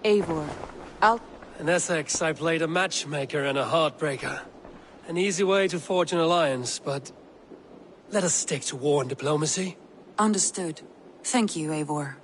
Eivor. I'll... In Essex, I played a matchmaker and a heartbreaker. An easy way to forge an alliance, but... let us stick to war and diplomacy. Understood. Thank you, Eivor.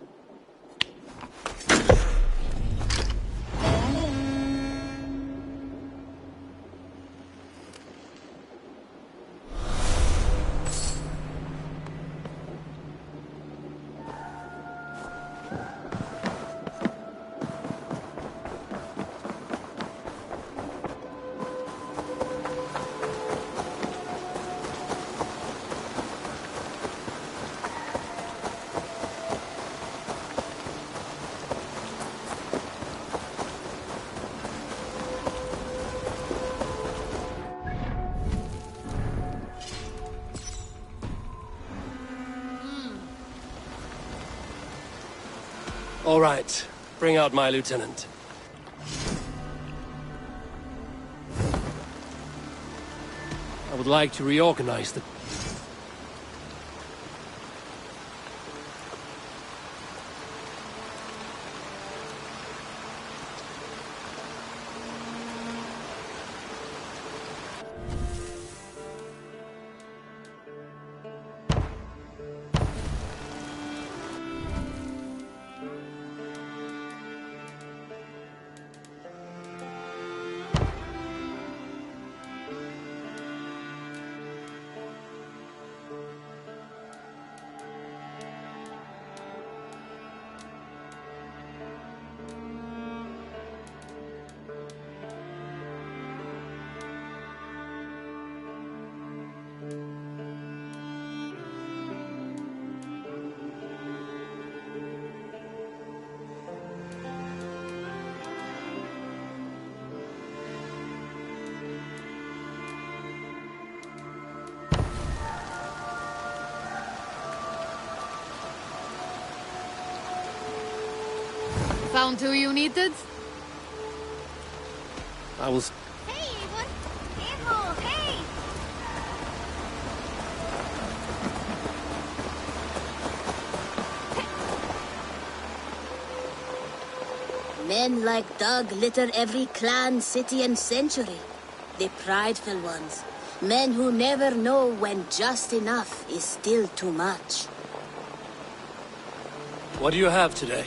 All right, bring out my lieutenant. I would like to reorganize the... Found who you needed? I was... Hey, what? Careful, hey! Men like Doug litter every clan, city, and century. The prideful ones. Men who never know when just enough is still too much. What do you have today?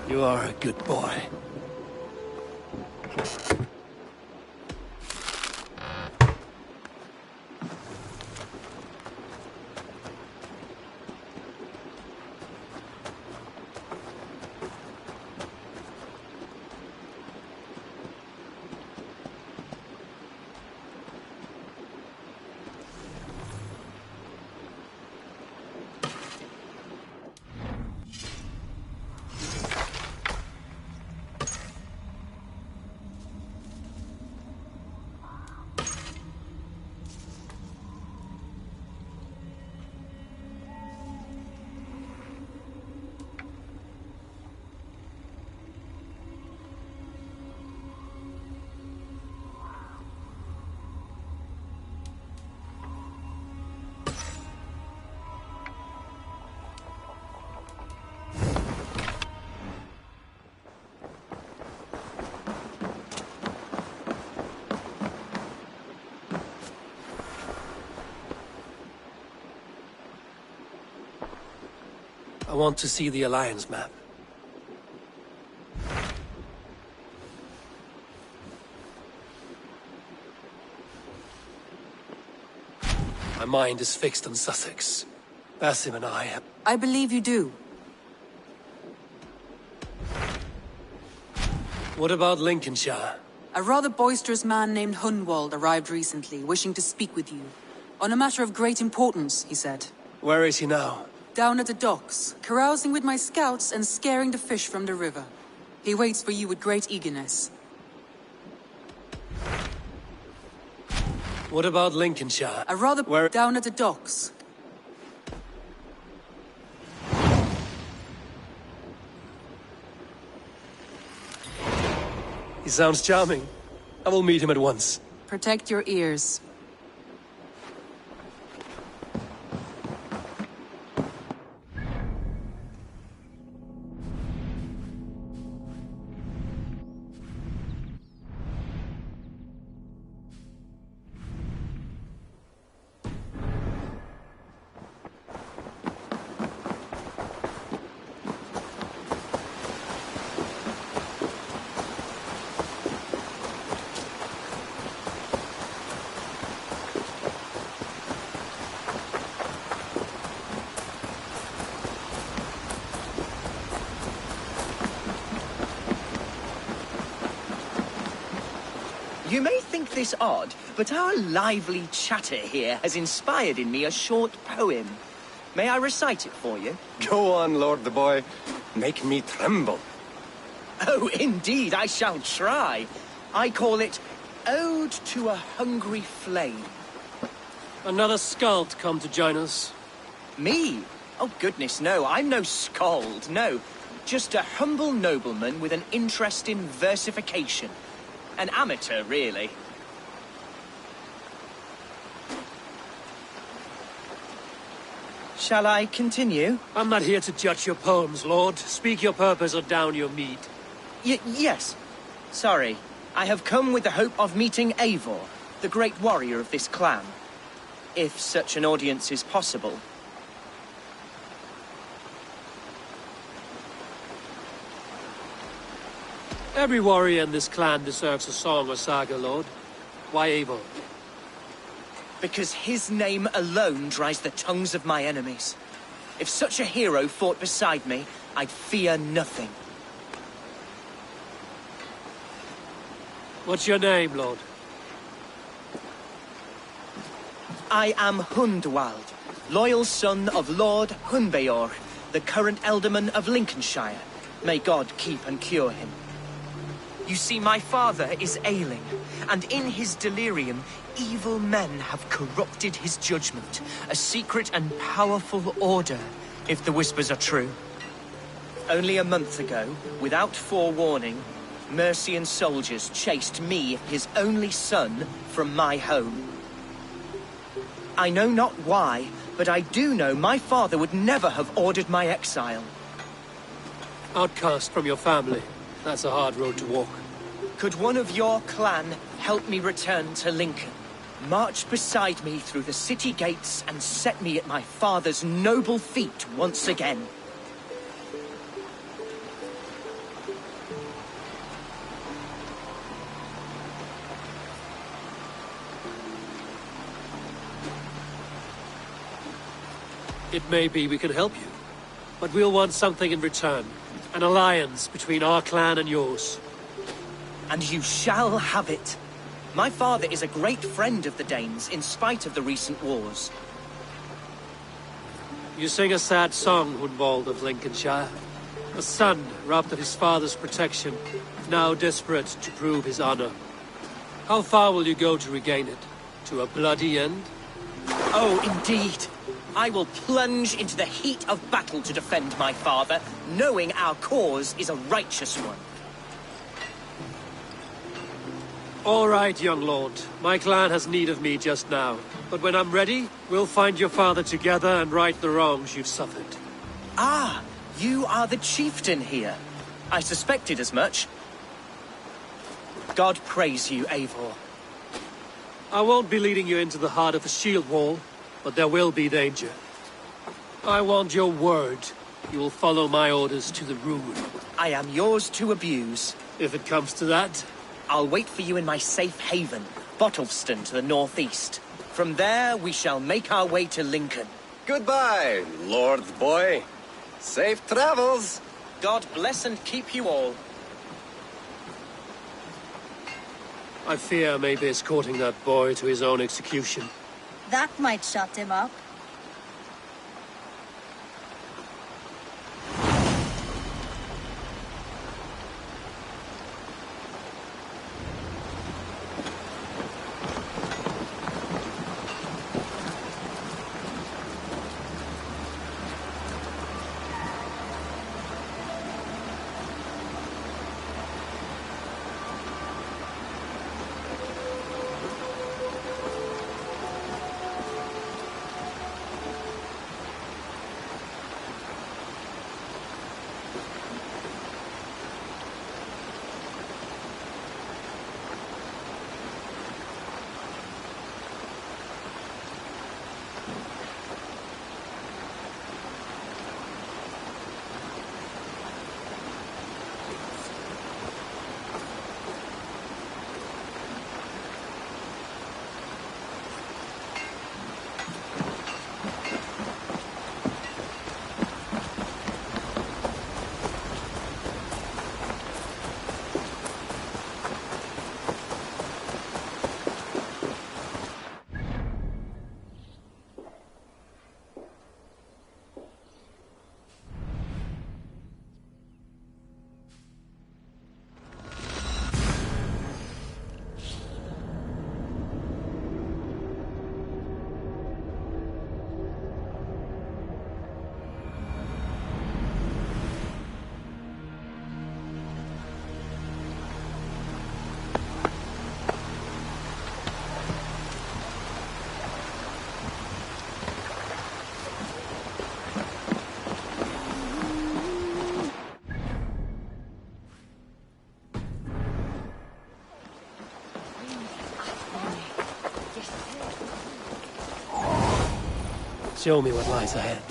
You are a good boy. I want to see the Alliance map. My mind is fixed on Sussex. Basim and I... I believe you do. What about Lincolnshire? A rather boisterous man named Hunwald arrived recently, wishing to speak with you. On a matter of great importance, he said. Where is he now? Down at the docks, carousing with my scouts and scaring the fish from the river. He waits for you with great eagerness. What about Lincolnshire? A rather... Where... Down at the docks. He sounds charming. I will meet him at once. Protect your ears. You may think this odd, but our lively chatter here has inspired in me a short poem. May I recite it for you? Go on, Lord the Boy. Make me tremble. Oh, indeed, I shall try. I call it Ode to a Hungry Flame. Another skald come to join us. Me? Oh, goodness, no, I'm no skald, no. Just a humble nobleman with an interest in versification. An amateur, really. Shall I continue? I'm not here to judge your poems, Lord. Speak your purpose or down your meat. Yes. Sorry. I have come with the hope of meeting Eivor, the great warrior of this clan. If such an audience is possible. Every warrior in this clan deserves a song or saga, Lord. Why Eivor? Because his name alone dries the tongues of my enemies. If such a hero fought beside me, I'd fear nothing. What's your name, Lord? I am Hundwald, loyal son of Lord Hunbeor, the current Elderman of Lincolnshire. May God keep and cure him. You see, my father is ailing, and in his delirium, evil men have corrupted his judgment. A secret and powerful order, if the whispers are true. Only a month ago, without forewarning, Mercian soldiers chased me, his only son, from my home. I know not why, but I do know my father would never have ordered my exile. Outcast from your family. That's a hard road to walk. Could one of your clan help me return to Lincoln? March beside me through the city gates and set me at my father's noble feet once again. It may be we can help you, but we'll want something in return. An alliance between our clan and yours. And you shall have it. My father is a great friend of the Danes, in spite of the recent wars. You sing a sad song, Hunwald of Lincolnshire. A son, robbed of his father's protection, now desperate to prove his honor. How far will you go to regain it? To a bloody end? Oh, indeed. I will plunge into the heat of battle to defend my father, knowing our cause is a righteous one. All right, young lord. My clan has need of me just now. But when I'm ready, we'll find your father together and right the wrongs you've suffered. Ah, you are the chieftain here. I suspected as much. God praise you, Eivor. I won't be leading you into the heart of the shield wall, but there will be danger. I want your word. You will follow my orders to the ruin. I am yours to abuse. If it comes to that. I'll wait for you in my safe haven, Bottleston to the northeast. From there, we shall make our way to Lincoln. Goodbye, Lord Boy. Safe travels. God bless and keep you all. I fear may be escorting that boy to his own execution. That might shut him up. Show me what lies ahead.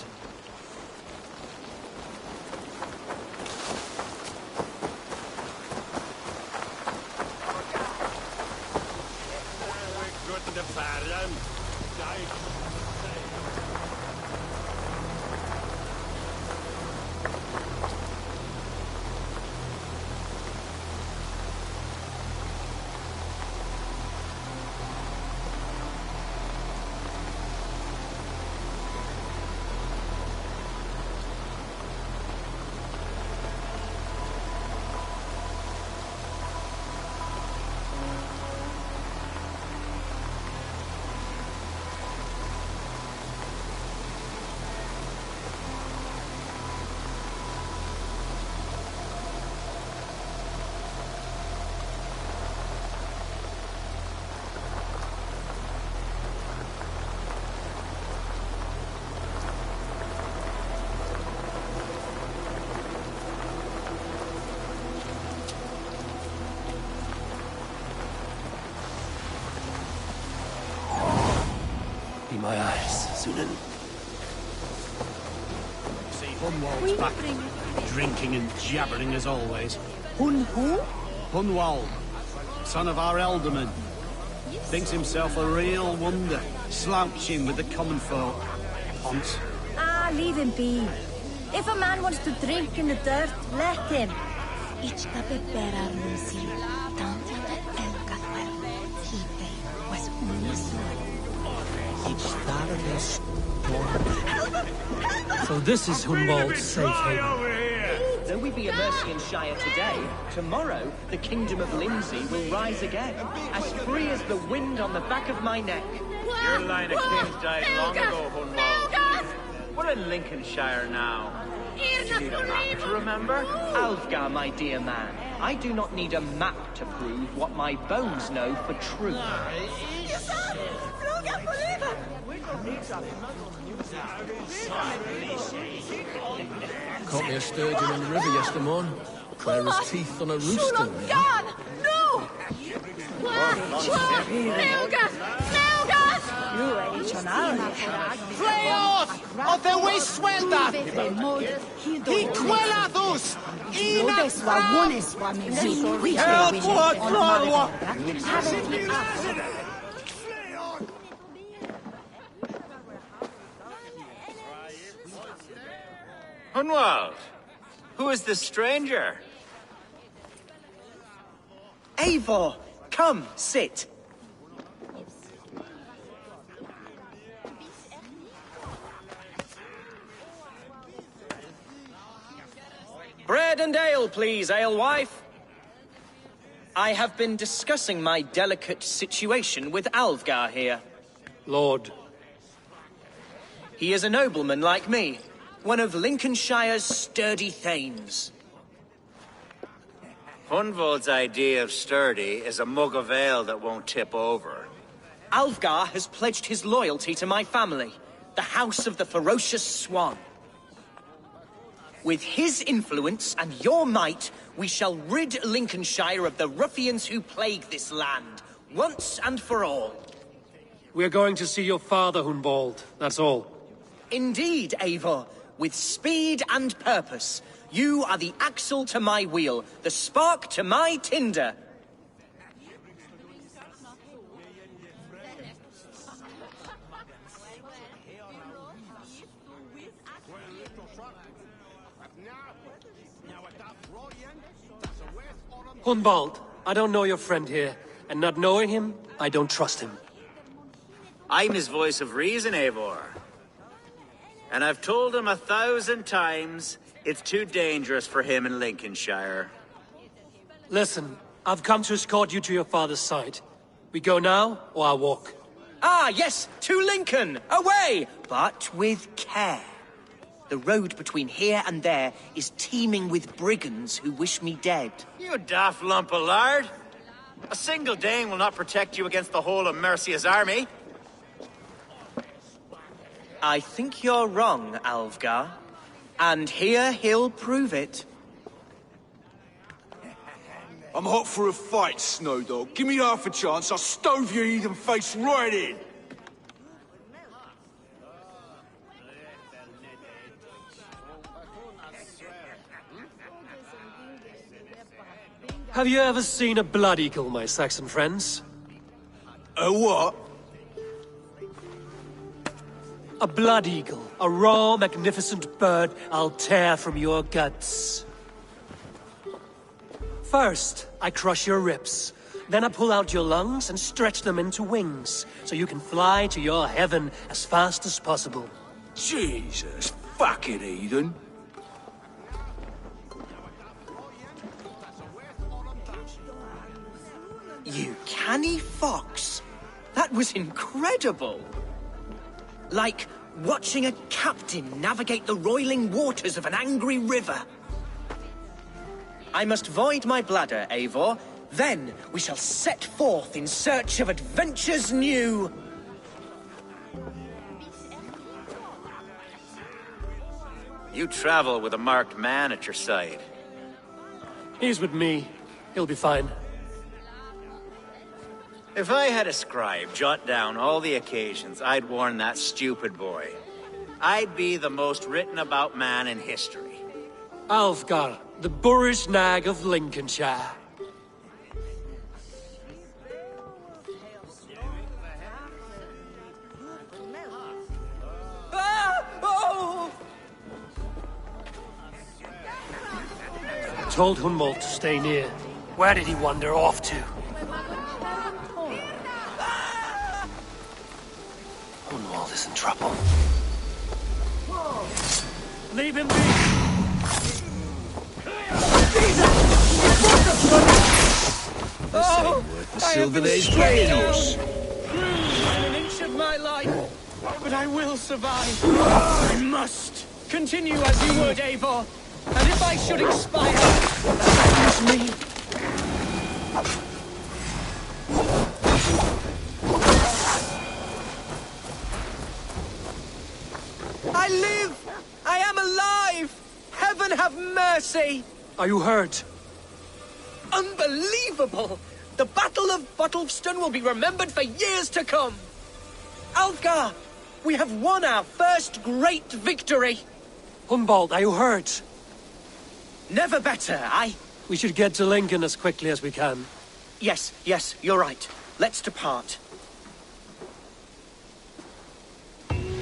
Be my eyes, Sunan. See Hunwald's back, drinking and jabbering as always. Hun who? Hunwald, son of our elderman. Thinks himself a real wonder, slouching with the common folk. Ponce. Ah, leave him be. If a man wants to drink in the dirt, let him. So this is Hunwald's safe haven. Though we be a Mercian Shire today, tomorrow the Kingdom of Lindsey will rise again, as free as the wind on the back of my neck. Your line of kin died long ago, Hunwald. We're in Lincolnshire now. You need a map to remember? Alfgar, my dear man, I do not need a map to prove what my bones know for true. Caught me a sturgeon in the river yesterday morning. Where his teeth on a rooster. No! Play off! O te wiswelda! Hiquelathus! Hunwald, who is this stranger? Eivor, come, sit. Bread and ale, please, alewife. I have been discussing my delicate situation with Alfgar here. Lord. He is a nobleman like me, one of Lincolnshire's sturdy thanes. Hunwald's idea of sturdy is a mug of ale that won't tip over. Alfgar has pledged his loyalty to my family, the House of the Ferocious Swan. With his influence and your might, we shall rid Lincolnshire of the ruffians who plague this land, once and for all. We're going to see your father, Hunwald. That's all. Indeed, Eivor. With speed and purpose. You are the axle to my wheel, the spark to my tinder. Hunwald, I don't know your friend here, and not knowing him, I don't trust him. I'm his voice of reason, Eivor. And I've told him 1,000 times it's too dangerous for him in Lincolnshire. Listen, I've come to escort you to your father's side. We go now, or I walk? Ah, yes, to Lincoln! Away! But with care. The road between here and there is teeming with brigands who wish me dead. You daft lump of lard! A single Dane will not protect you against the whole of Mercia's army. I think you're wrong, Alfgar. And here he'll prove it. I'm hot for a fight, Snowdog. Give me half a chance, I'll stove your heathen face right in! Have you ever seen a blood eagle, my Saxon friends? A what? A blood eagle. A raw, magnificent bird I'll tear from your guts. First, I crush your ribs. Then I pull out your lungs and stretch them into wings, so you can fly to your heaven as fast as possible. Jesus fucking heathen. You canny fox. That was incredible. Like watching a captain navigate the roiling waters of an angry river. I must void my bladder, Eivor. Then we shall set forth in search of adventures new. You travel with a marked man at your side. He's with me. He'll be fine. If I had a scribe jot down all the occasions I'd warn that stupid boy, I'd be the most written about man in history. Alfgar, the boorish nag of Lincolnshire. Ah! Oh! I told Hunwald to stay near. Where did he wander off to? Hunwald is in trouble. Leave him be! This ain't worth the silver they's paying us. An inch of my life, but I will survive. I must continue as you would, Eivor. And if I should expire, that is me. I live! I am alive! Heaven have mercy! Are you hurt? Unbelievable! The Battle of Bottleston will be remembered for years to come! Alfgar, we have won our first great victory! Hunwald, are you hurt? Never better, We should get to Lincoln as quickly as we can. Yes, you're right. Let's depart.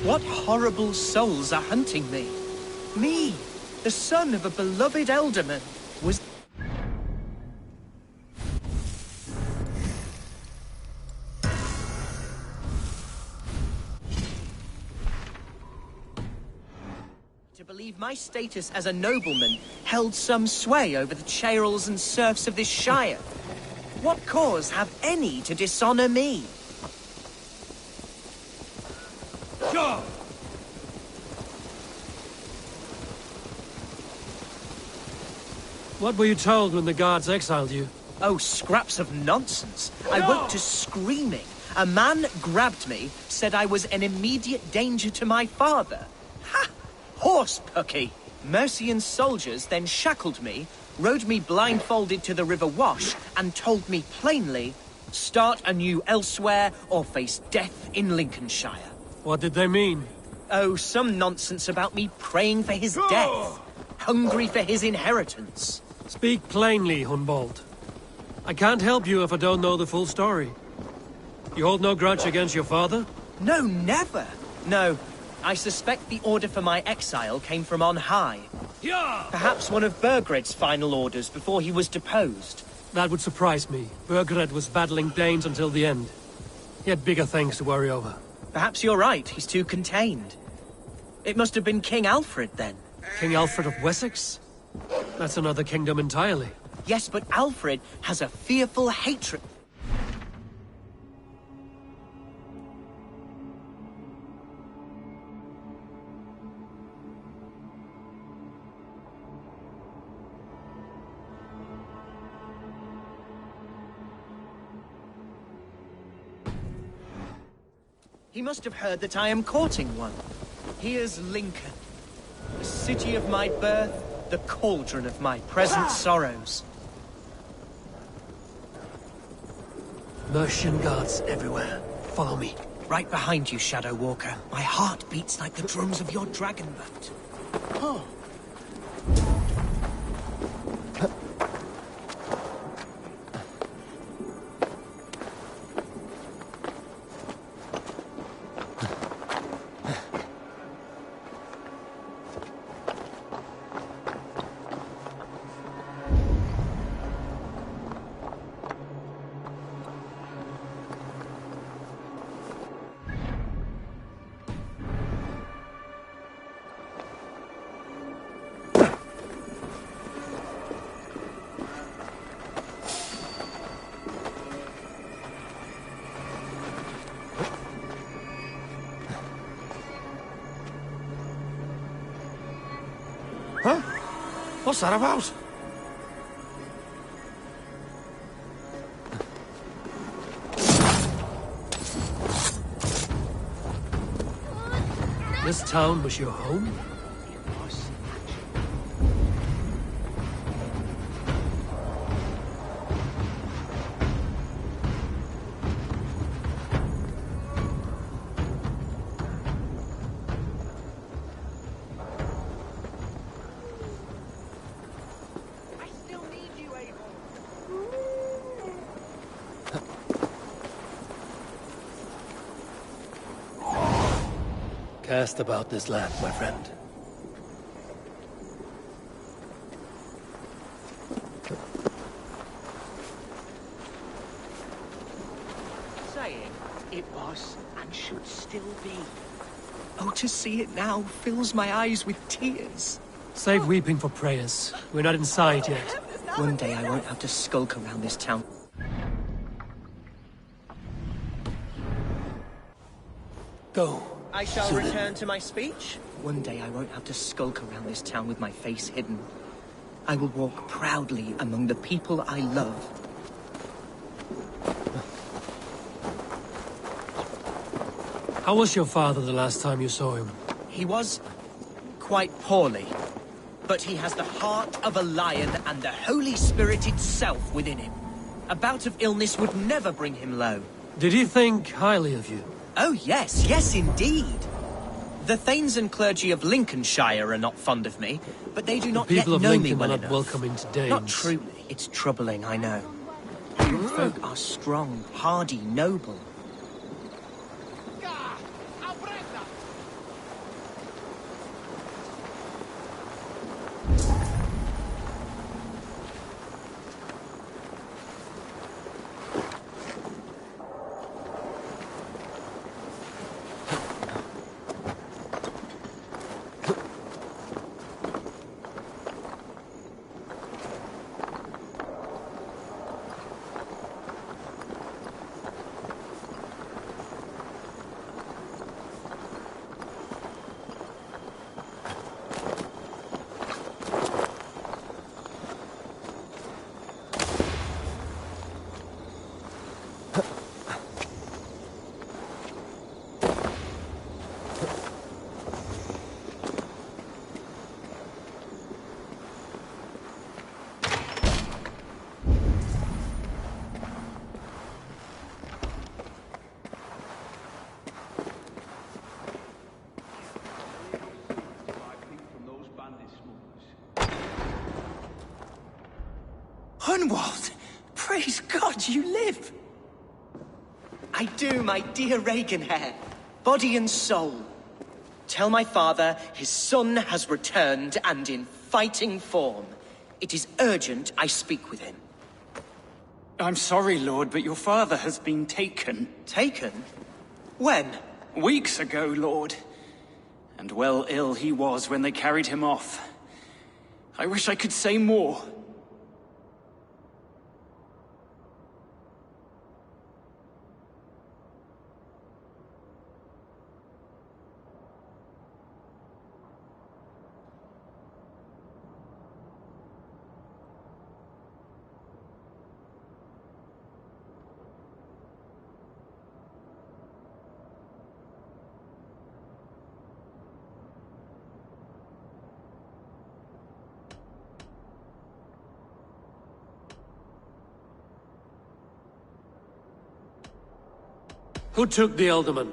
What horrible souls are hunting me? Me, The son of a beloved elderman was... to believe my status as a nobleman held some sway over the churls and serfs of this shire. What cause have any to dishonor me? Sure. What were you told when the guards exiled you? Oh, scraps of nonsense. I woke to screaming. A man grabbed me, said I was an immediate danger to my father. Ha! Horse-pucky! Mercian soldiers then shackled me, rode me blindfolded to the River Wash, and told me plainly, start anew elsewhere or face death in Lincolnshire. What did they mean? Oh, some nonsense about me praying for his death. Hungry for his inheritance. Speak plainly, Hunwald. I can't help you if I don't know the full story. You hold no grudge against your father? No, never. No, I suspect the order for my exile came from on high. Yeah! Perhaps one of Burgred's final orders before he was deposed. That would surprise me. Burgred was battling Danes until the end. He had bigger things to worry over. Perhaps you're right, he's too contained. It must have been King Alfred, then. King Alfred of Wessex? That's another kingdom entirely. Yes, but Alfred has a fearful hatred. He must have heard that I am courting one. Here's Lincoln, the city of my birth, the cauldron of my present sorrows. Mercian guards everywhere. Follow me. Right behind you, Shadow Walker. My heart beats like the drums of your dragon boat. Oh. Huh? What's that about? This town was your home? Cast about this land, my friend. Saying it was and should still be. Oh, to see it now fills my eyes with tears. Save weeping for prayers. We're not inside yet. One day I won't have to skulk around this town. Go. I shall return to my speech. One day I won't have to skulk around this town with my face hidden. I will walk proudly among the people I love. How was your father the last time you saw him? He was quite poorly, but he has the heart of a lion and the Holy Spirit itself within him. A bout of illness would never bring him low. Did he think highly of you? Oh, yes, yes, indeed. The thanes and clergy of Lincolnshire are not fond of me, but they do not yet People of know Lincoln me are well not enough. welcoming to Danes. Not truly. It's troubling, I know. Your folk are strong, hardy, noble. Hunwald! Praise God you live! I do, my dear Reaganhair. Body and soul. Tell my father his son has returned and in fighting form. It is urgent I speak with him. I'm sorry, Lord, but your father has been taken. Taken? When? Weeks ago, Lord. And well ill he was when they carried him off. I wish I could say more. Who took the Elderman?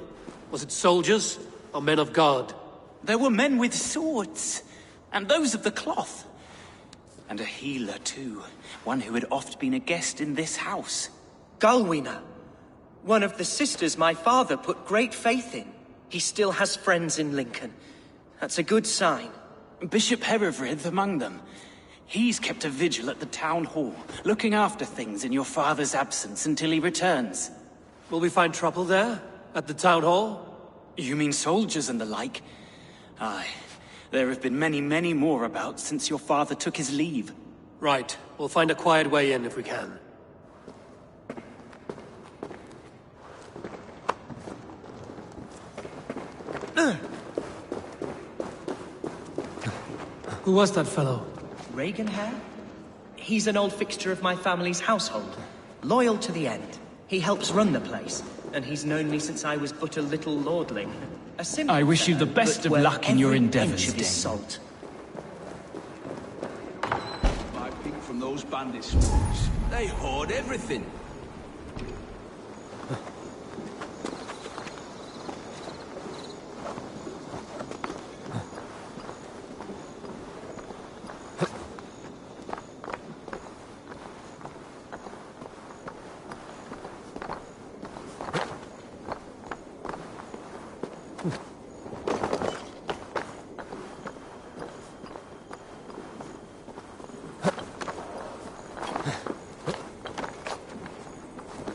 Was it soldiers or men of God? There were men with swords, and those of the cloth. And a healer, too. One who had oft been a guest in this house. Galwina. One of the sisters my father put great faith in. He still has friends in Lincoln. That's a good sign. Bishop Herefrith among them. He's kept a vigil at the town hall, looking after things in your father's absence until he returns. Will we find trouble there? At the town hall? You mean soldiers and the like? Aye. There have been many, many more about since your father took his leave. Right. We'll find a quiet way in if we can. Who was that fellow? Reaganhair? He's an old fixture of my family's household. Loyal to the end. He helps run the place, and he's known me since I was but a little lordling. A simple I wish you the best of luck in your endeavors, Dane. Salt. I picked from those bandit swords. They hoard everything.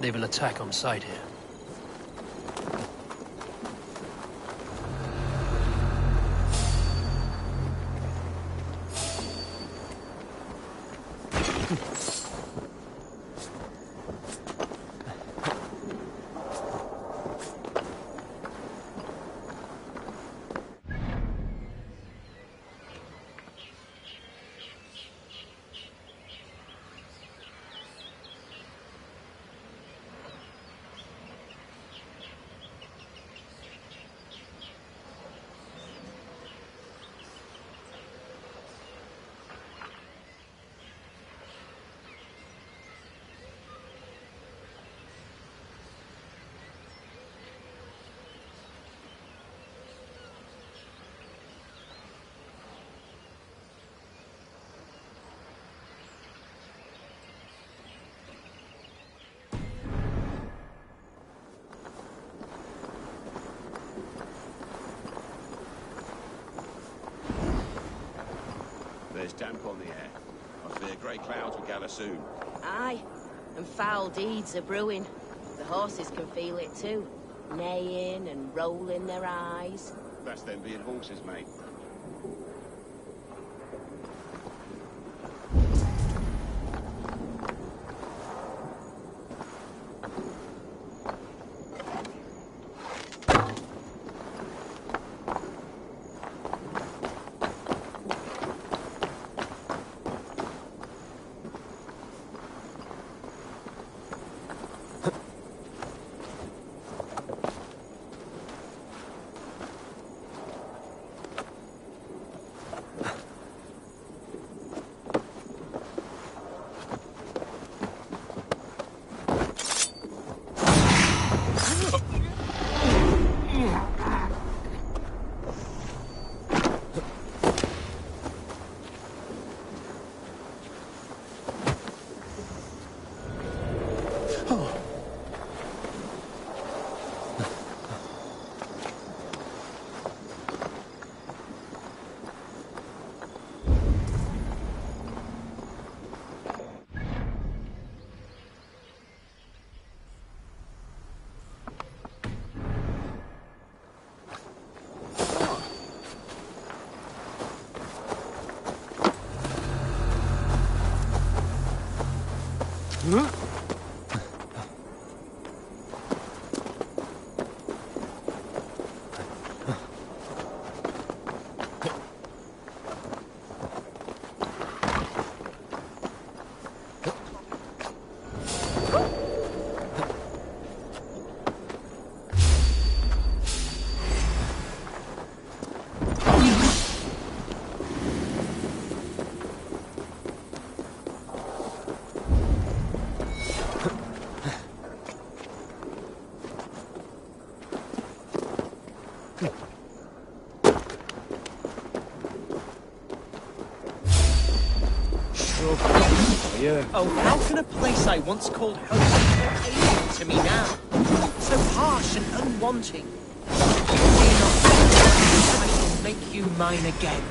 They will attack on sight here. There's damp on the air. I fear grey clouds will gather soon. Aye, and foul deeds are brewing. The horses can feel it too, neighing and rolling their eyes. That's them being horses, mate. Oh, how can a place I once called home be alien to me now? So harsh and unwanting. Fear not, I shall make you mine again.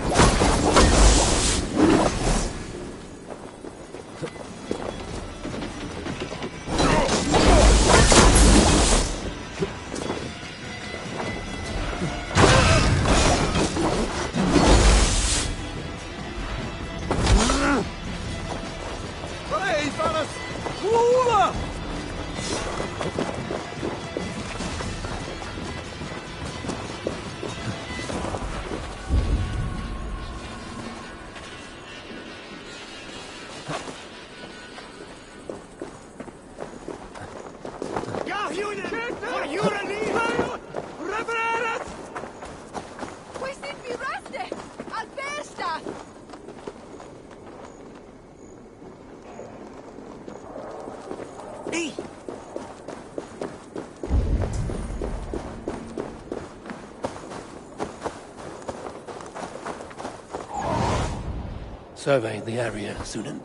Survey the area, Sunan.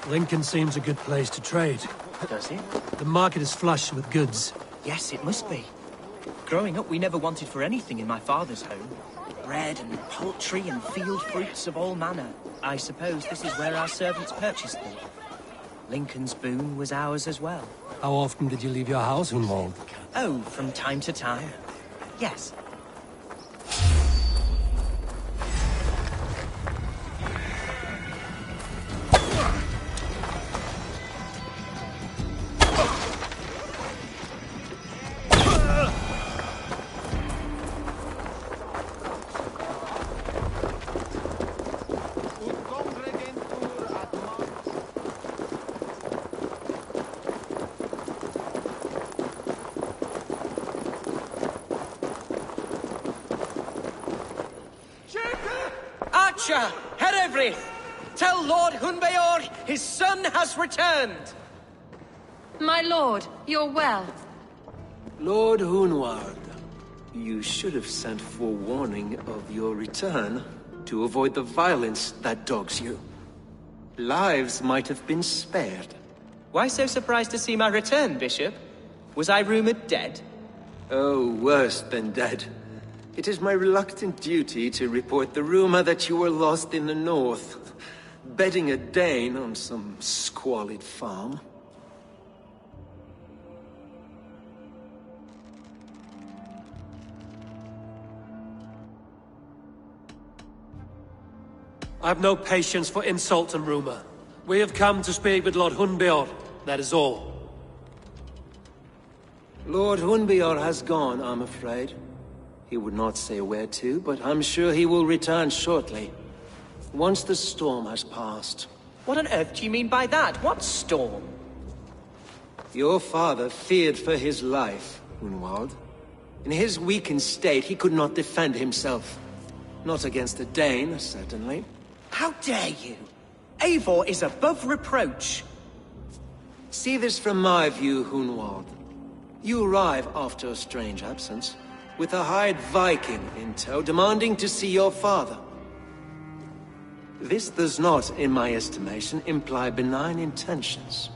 Lincoln seems a good place to trade. Does it? The market is flush with goods. Yes, it must be. Growing up, we never wanted for anything in my father's home. Bread and poultry and field fruits of all manner. I suppose this is where our servants purchased them. Lincoln's boon was ours as well. How often did you leave your house, Hunwald? Oh, from time to time. Yes. Tell Lord Hunbeor his son has returned! My lord, you're well. Lord Hunwald, you should have sent forewarning of your return to avoid the violence that dogs you. Lives might have been spared. Why so surprised to see my return, Bishop? Was I rumored dead? Oh, worse than dead. It is my reluctant duty to report the rumor that you were lost in the north, bedding a Dane on some squalid farm. I've no patience for insult and rumor. We have come to speak with Lord Hunbeor, that is all. Lord Hunbeor has gone, I'm afraid. He would not say where to, but I'm sure he will return shortly. Once the storm has passed. What on earth do you mean by that? What storm? Your father feared for his life, Hunwald. In his weakened state, he could not defend himself. Not against a Dane, certainly. How dare you? Eivor is above reproach. See this from my view, Hunwald. You arrive after a strange absence, with a hired Viking in tow, demanding to see your father. This does not, in my estimation, imply benign intentions.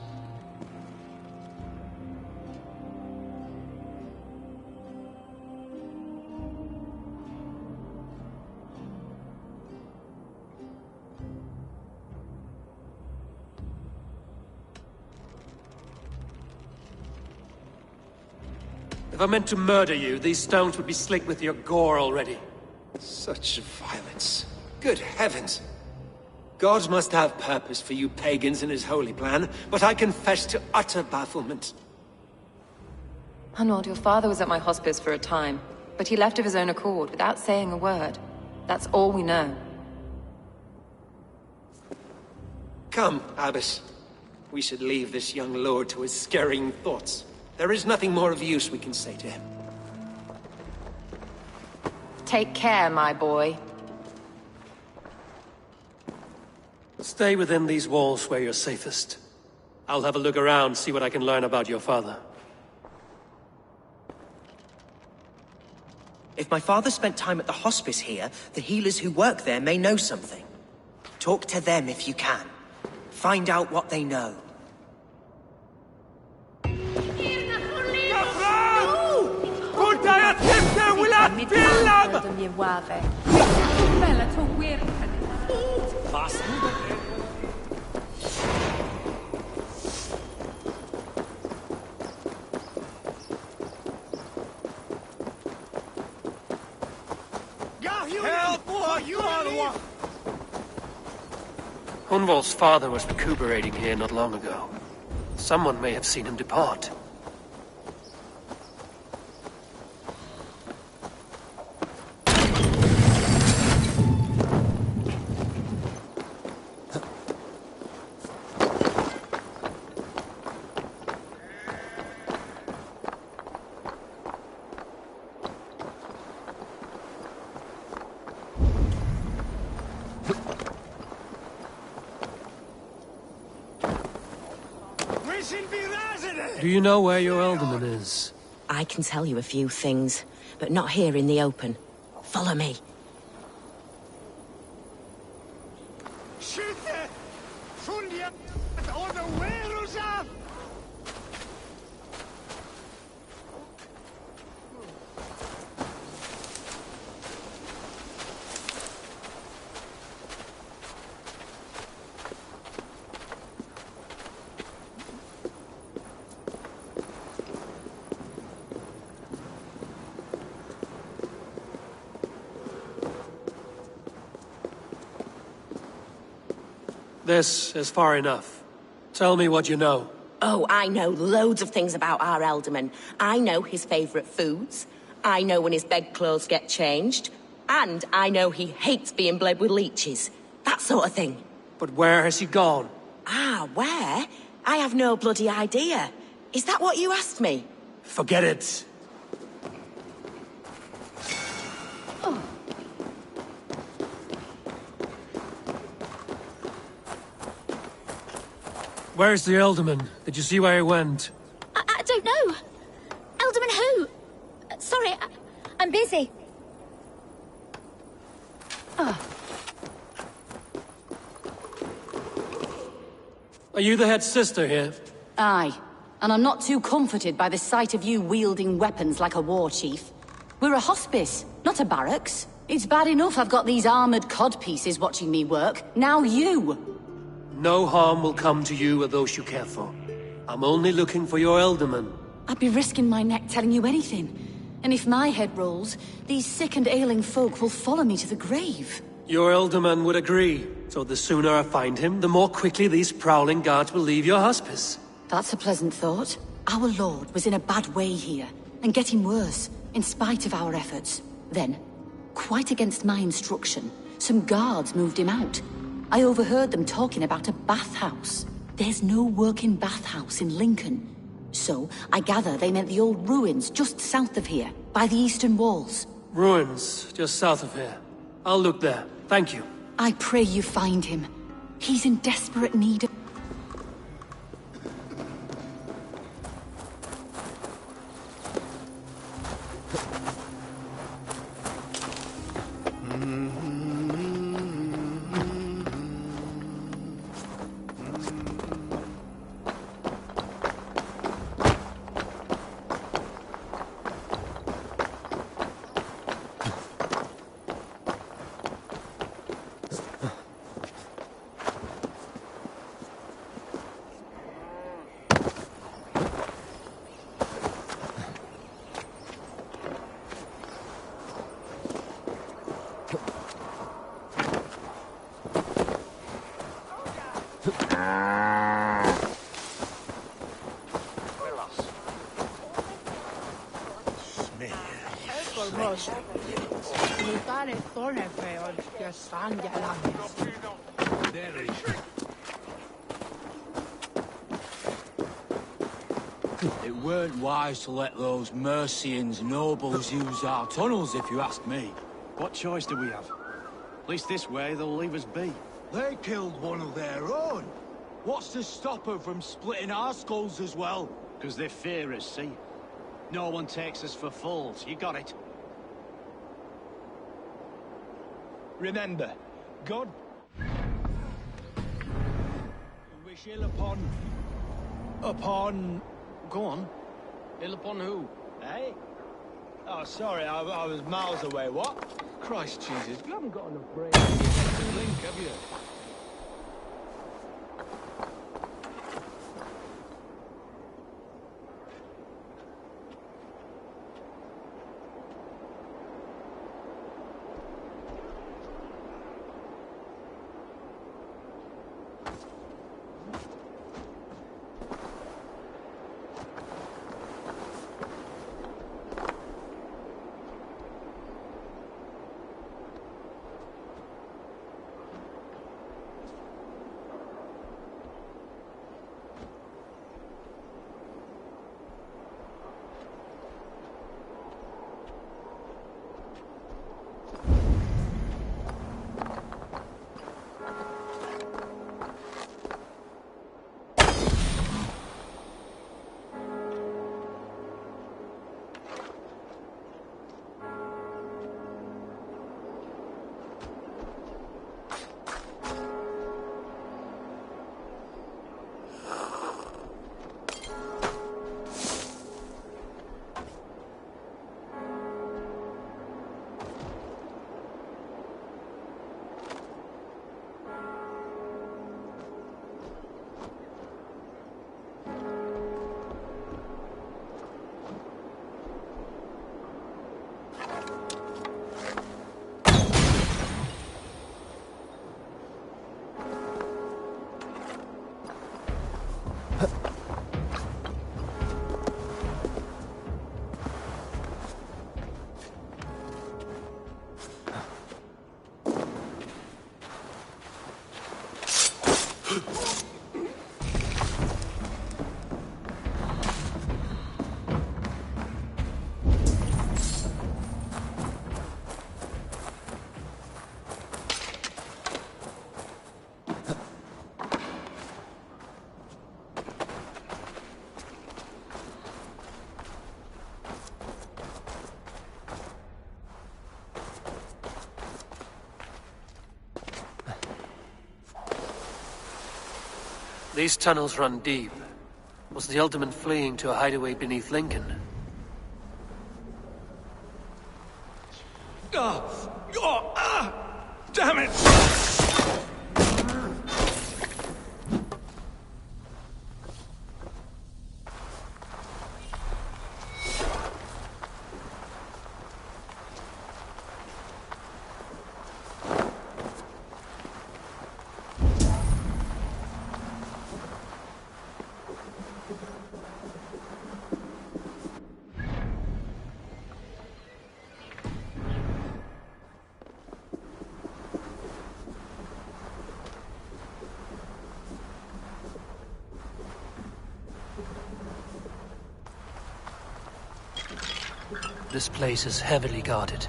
If I meant to murder you, these stones would be slick with your gore already. Such violence. Good heavens! God must have purpose for you pagans in his holy plan, but I confess to utter bafflement. Hunwald, your father was at my hospice for a time, but he left of his own accord, without saying a word. That's all we know. Come, Abbess. We should leave this young lord to his scurrying thoughts. There is nothing more of use we can say to him. Take care, my boy. Stay within these walls where you're safest. I'll have a look around, see what I can learn about your father. If my father spent time at the hospice here, the healers who work there may know something. Talk to them if you can. Find out what they know. Hunwald's father was recuperating here not long ago. Someone may have seen him depart. Do you know where your alderman is? I can tell you a few things, but not here in the open. Follow me. This is far enough. Tell me what you know. Oh, I know loads of things about our Elderman. I know his favourite foods. I know when his bedclothes get changed. And I know he hates being bled with leeches. That sort of thing. But where has he gone? Ah, where? I have no bloody idea. Is that what you asked me? Forget it. Where's the Alderman? Did you see where he went? I don't know. Alderman who? Sorry, I'm busy. Are you the head sister here? Aye. And I'm not too comforted by the sight of you wielding weapons like a war chief. We're a hospice, not a barracks. It's bad enough I've got these armored codpieces watching me work. Now you! No harm will come to you or those you care for. I'm only looking for your Alderman. I'd be risking my neck telling you anything. And if my head rolls, these sick and ailing folk will follow me to the grave. Your Alderman would agree. So the sooner I find him, the more quickly these prowling guards will leave your hospice. That's a pleasant thought. Our Lord was in a bad way here, and getting worse, in spite of our efforts. Then, quite against my instruction, some guards moved him out. I overheard them talking about a bathhouse. There's no working bathhouse in Lincoln. So, I gather they meant the old ruins just south of here, by the eastern walls. Ruins, just south of here. I'll look there. Thank you. I pray you find him. He's in desperate need of... It weren't wise to let those Mercians nobles use our tunnels, if you ask me. What choice do we have? At least this way, they'll leave us be. They killed one of their own. What's to stop them from splitting our skulls as well? Because they fear us, see? No one takes us for fools, you got it. Remember, God... wish ill upon... Go on. Ill upon who? Eh? Oh, sorry, I was miles away. What? Christ Jesus, you haven't got enough brains to link, have you? These tunnels run deep. Was the Alderman fleeing to a hideaway beneath Lincoln? Damn it! This place is heavily guarded.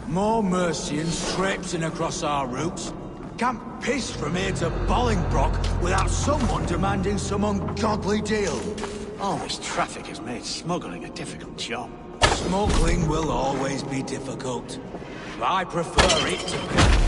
More Mercians traipsing across our routes. Can't piss from here to Bolingbroke without someone demanding some ungodly deal. All this traffic has made smuggling a difficult job. Smuggling will always be difficult. I prefer it to be.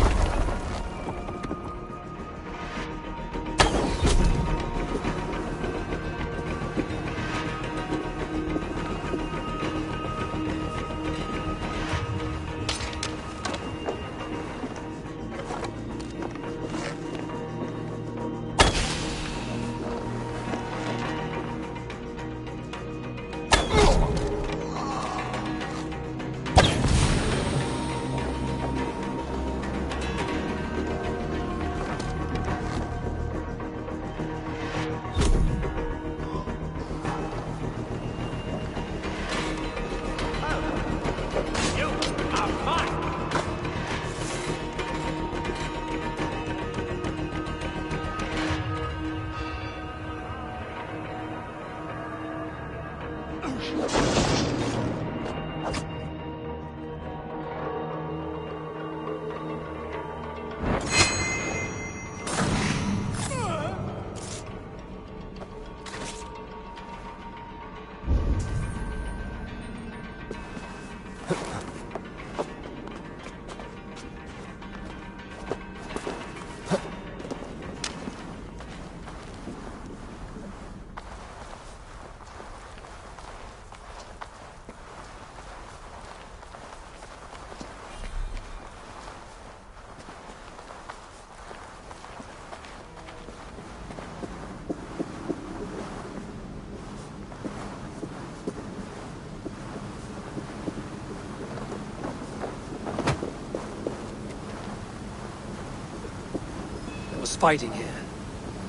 Fighting here.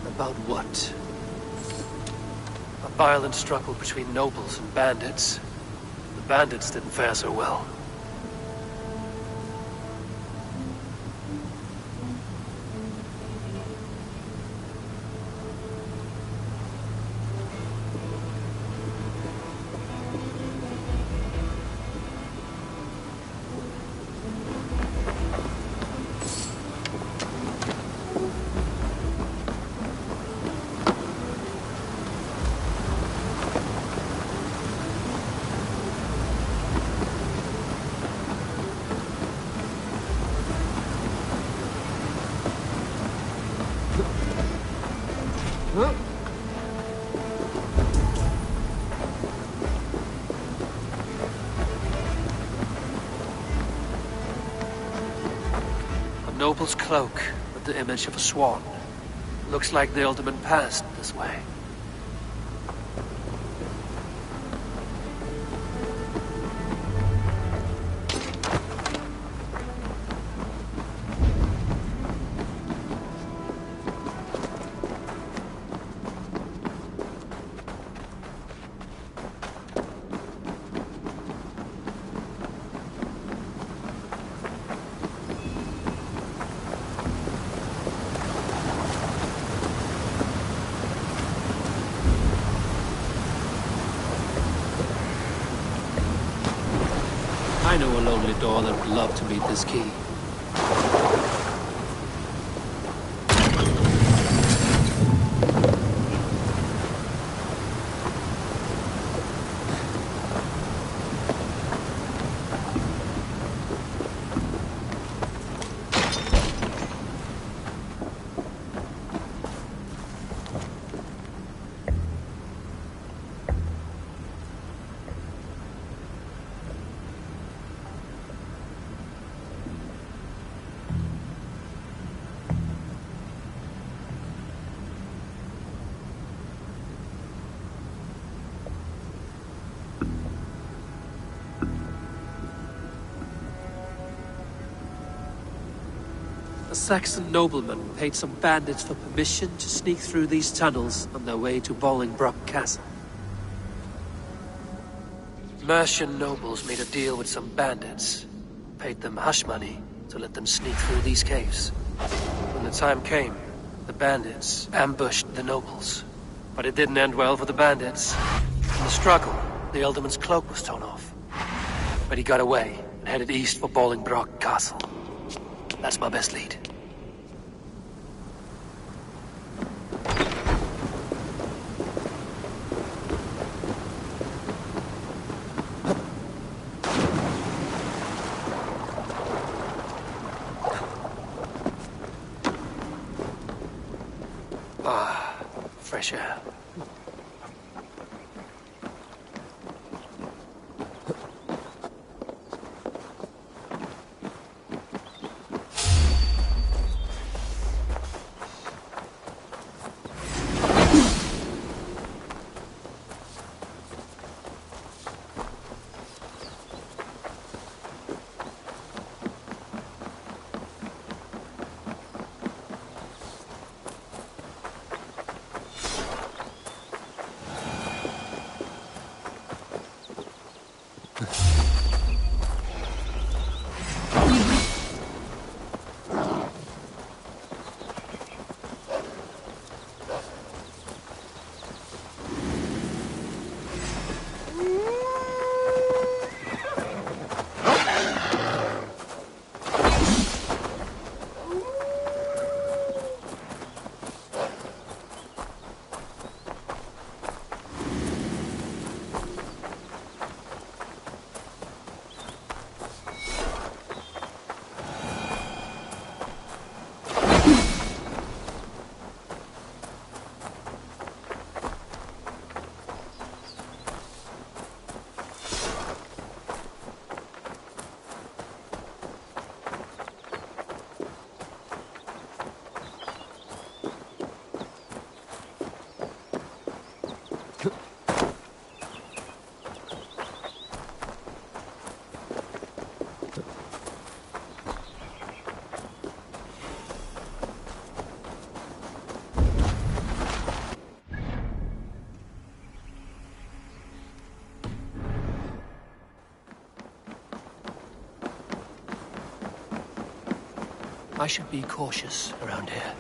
About what? A violent struggle between nobles and bandits. The bandits didn't fare so well. Noble's cloak with the image of a swan. Looks like the alderman passed this way. I know a lonely door that would love to meet this key. A Saxon nobleman paid some bandits for permission to sneak through these tunnels on their way to Bolingbroke Castle. Mercian nobles made a deal with some bandits, paid them hush money to let them sneak through these caves. When the time came, The bandits ambushed the nobles. But it didn't end well for the bandits. In the struggle, the Ealdorman's cloak was torn off. But he got away and headed east for Bolingbroke Castle. That's my best lead. Fresh air. I should be cautious around here.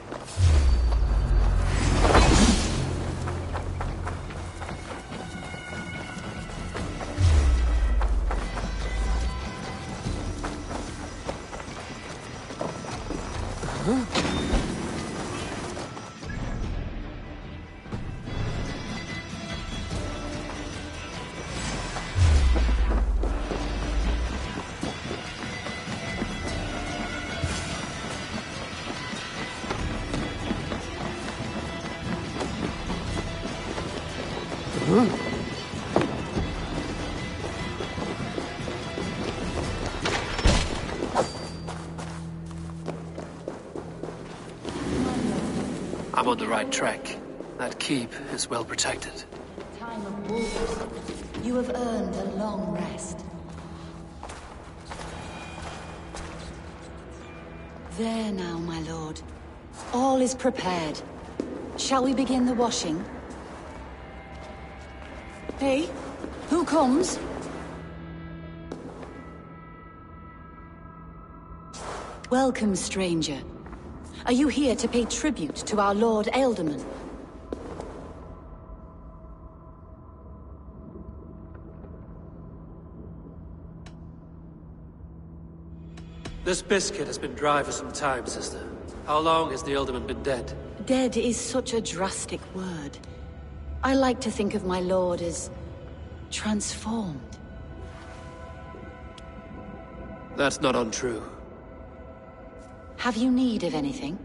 I'm on the right track. That keep is well protected. Time of wolves. You have earned a long rest. There now, my lord. All is prepared. Shall we begin the washing? Hey, who comes? Welcome, stranger. Are you here to pay tribute to our Lord Ealdorman? This biscuit has been dry for some time, sister. How long has the Ealdorman been dead? Dead is such a drastic word. I like to think of my lord as transformed. That's not untrue. Have you need of anything?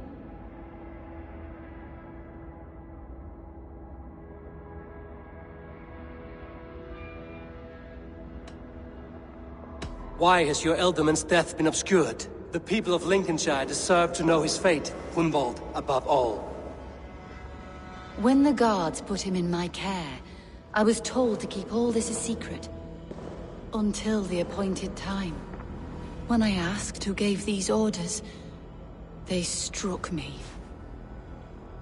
Why has your Ealdorman's death been obscured? The people of Lincolnshire deserve to know his fate, Hunwald above all. When the guards put him in my care, I was told to keep all this a secret. Until the appointed time. When I asked who gave these orders, they struck me.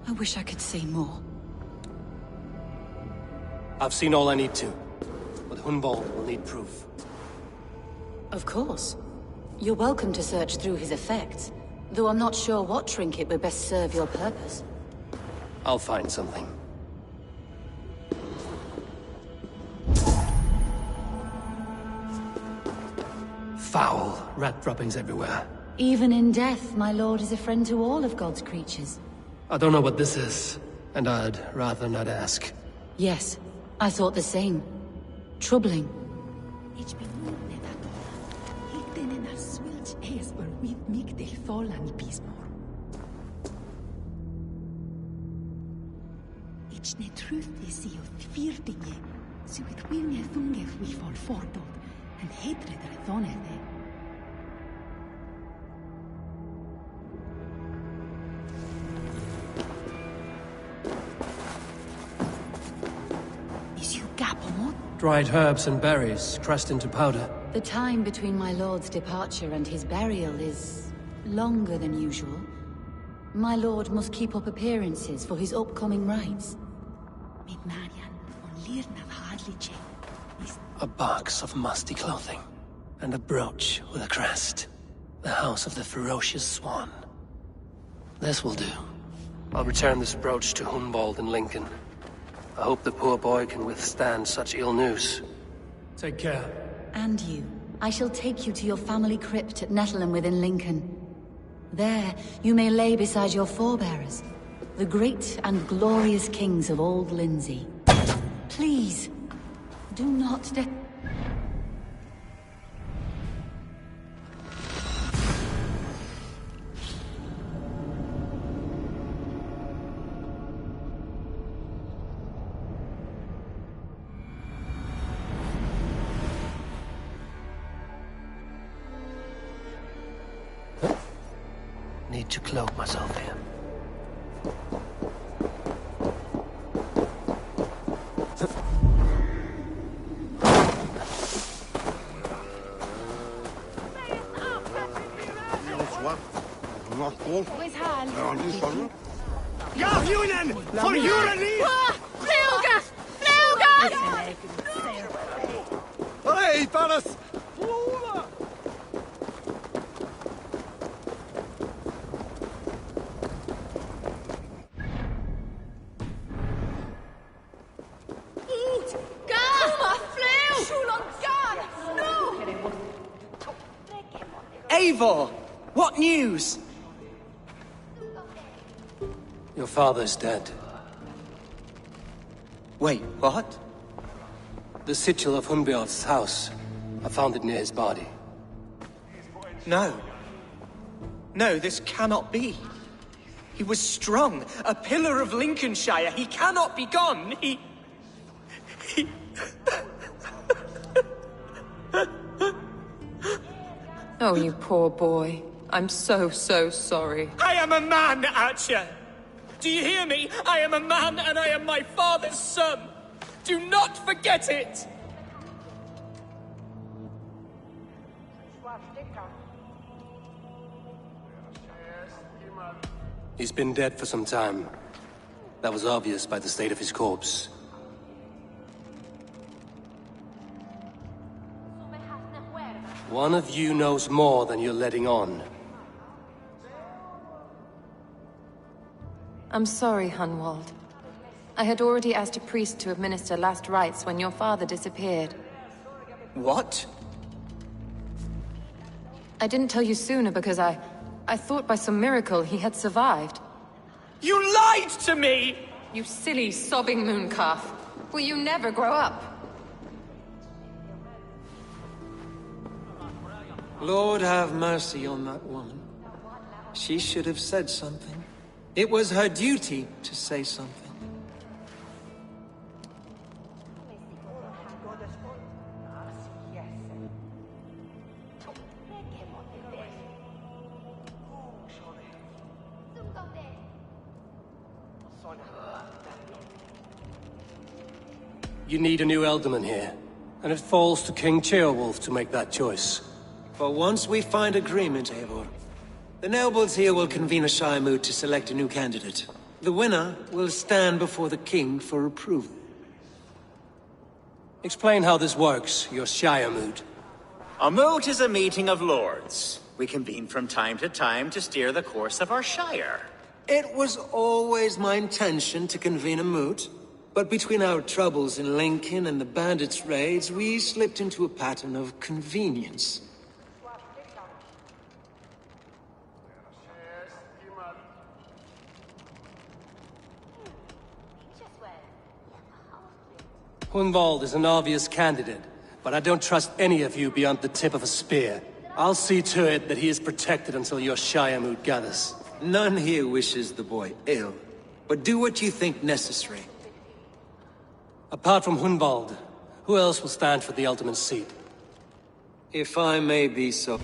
I wish I could say more. I've seen all I need to, but Hunwald will need proof. Of course. You're welcome to search through his effects, Though I'm not sure what trinket would best serve your purpose. I'll find something. Foul rat droppings everywhere. Even in death, my lord is a friend to all of God's creatures. I don't know what this is, and I'd rather not ask. Yes, I thought the same. Troubling. Dried herbs and berries, crushed into powder. The time between my lord's departure and his burial is longer than usual. My lord must keep up appearances for his upcoming rites. A box of musty clothing, and a brooch with a crest. The house of the ferocious swan. This will do. I'll return this brooch to Hunwald in Lincoln. I hope the poor boy can withstand such ill news. Take care. And you. I shall take you to your family crypt at Nettleton within Lincoln. There, you may lay beside your forebearers, the great and glorious kings of Old Lindsey. Please, do not Need to cloak myself here. Ja, Junen! Voor Juren niet! Vleugas! Vleugas! Hey, Paris! Eivor! What news? Your father's dead. Wait, what? The sigil of Hunbjorn's house. I found it near his body. No. No, this cannot be. He was strong, a pillar of Lincolnshire. He cannot be gone. He... Oh, you poor boy. I'm so sorry. I am a man, Archer! Do you hear me? I am a man and I am my father's son! Do not forget it! He's been dead for some time. That was obvious by the state of his corpse. One of you knows more than you're letting on. I'm sorry, Hunwald. I had already asked a priest to administer last rites when your father disappeared. What? I didn't tell you sooner because I thought by some miracle he had survived. You lied to me! You silly, sobbing mooncalf. Will you never grow up? Lord have mercy on that woman. She should have said something. It was her duty to say something. You need a new Elderman here, and it falls to King Ceolwulf to make that choice. But once we find agreement, Eivor, the nobles here will convene a Shire moot to select a new candidate. The winner will stand before the king for approval. Explain how this works, your Shire moot. A moot is a meeting of lords. We convene from time to steer the course of our shire. It was always my intention to convene a moot, but between our troubles in Lincoln and the bandits' raids, we slipped into a pattern of convenience. Hunwald is an obvious candidate, but I don't trust any of you beyond the tip of a spear. I'll see to it that he is protected until your Shire mood gathers. None here wishes the boy ill, but do what you think necessary. Apart from Hunwald, who else will stand for the ultimate seat? If I may be so...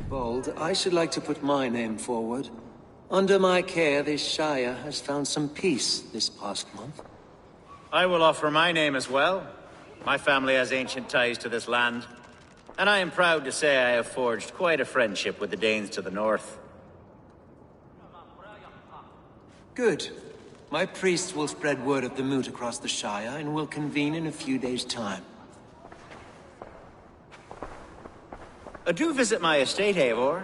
Bold, I should like to put my name forward. Under my care, this Shire has found some peace this past month. I will offer my name as well. My family has ancient ties to this land, and I am proud to say I have forged quite a friendship with the Danes to the north. Good. My priests will spread word of the moot across the Shire, and will convene in a few days' time. Do visit my estate, Eivor.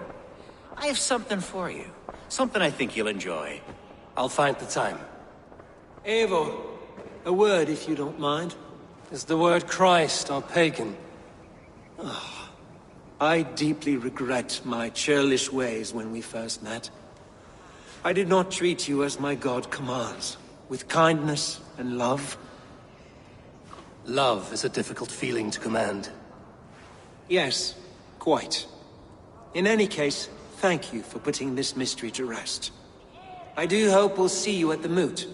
I have something for you. Something I think you'll enjoy. I'll find the time. Eivor, a word if you don't mind. Is the word Christ or pagan? Oh, I deeply regret my churlish ways when we first met. I did not treat you as my god commands, with kindness and love. Love is a difficult feeling to command. Yes. Quite. In any case, thank you for putting this mystery to rest. I do hope we'll see you at the moot.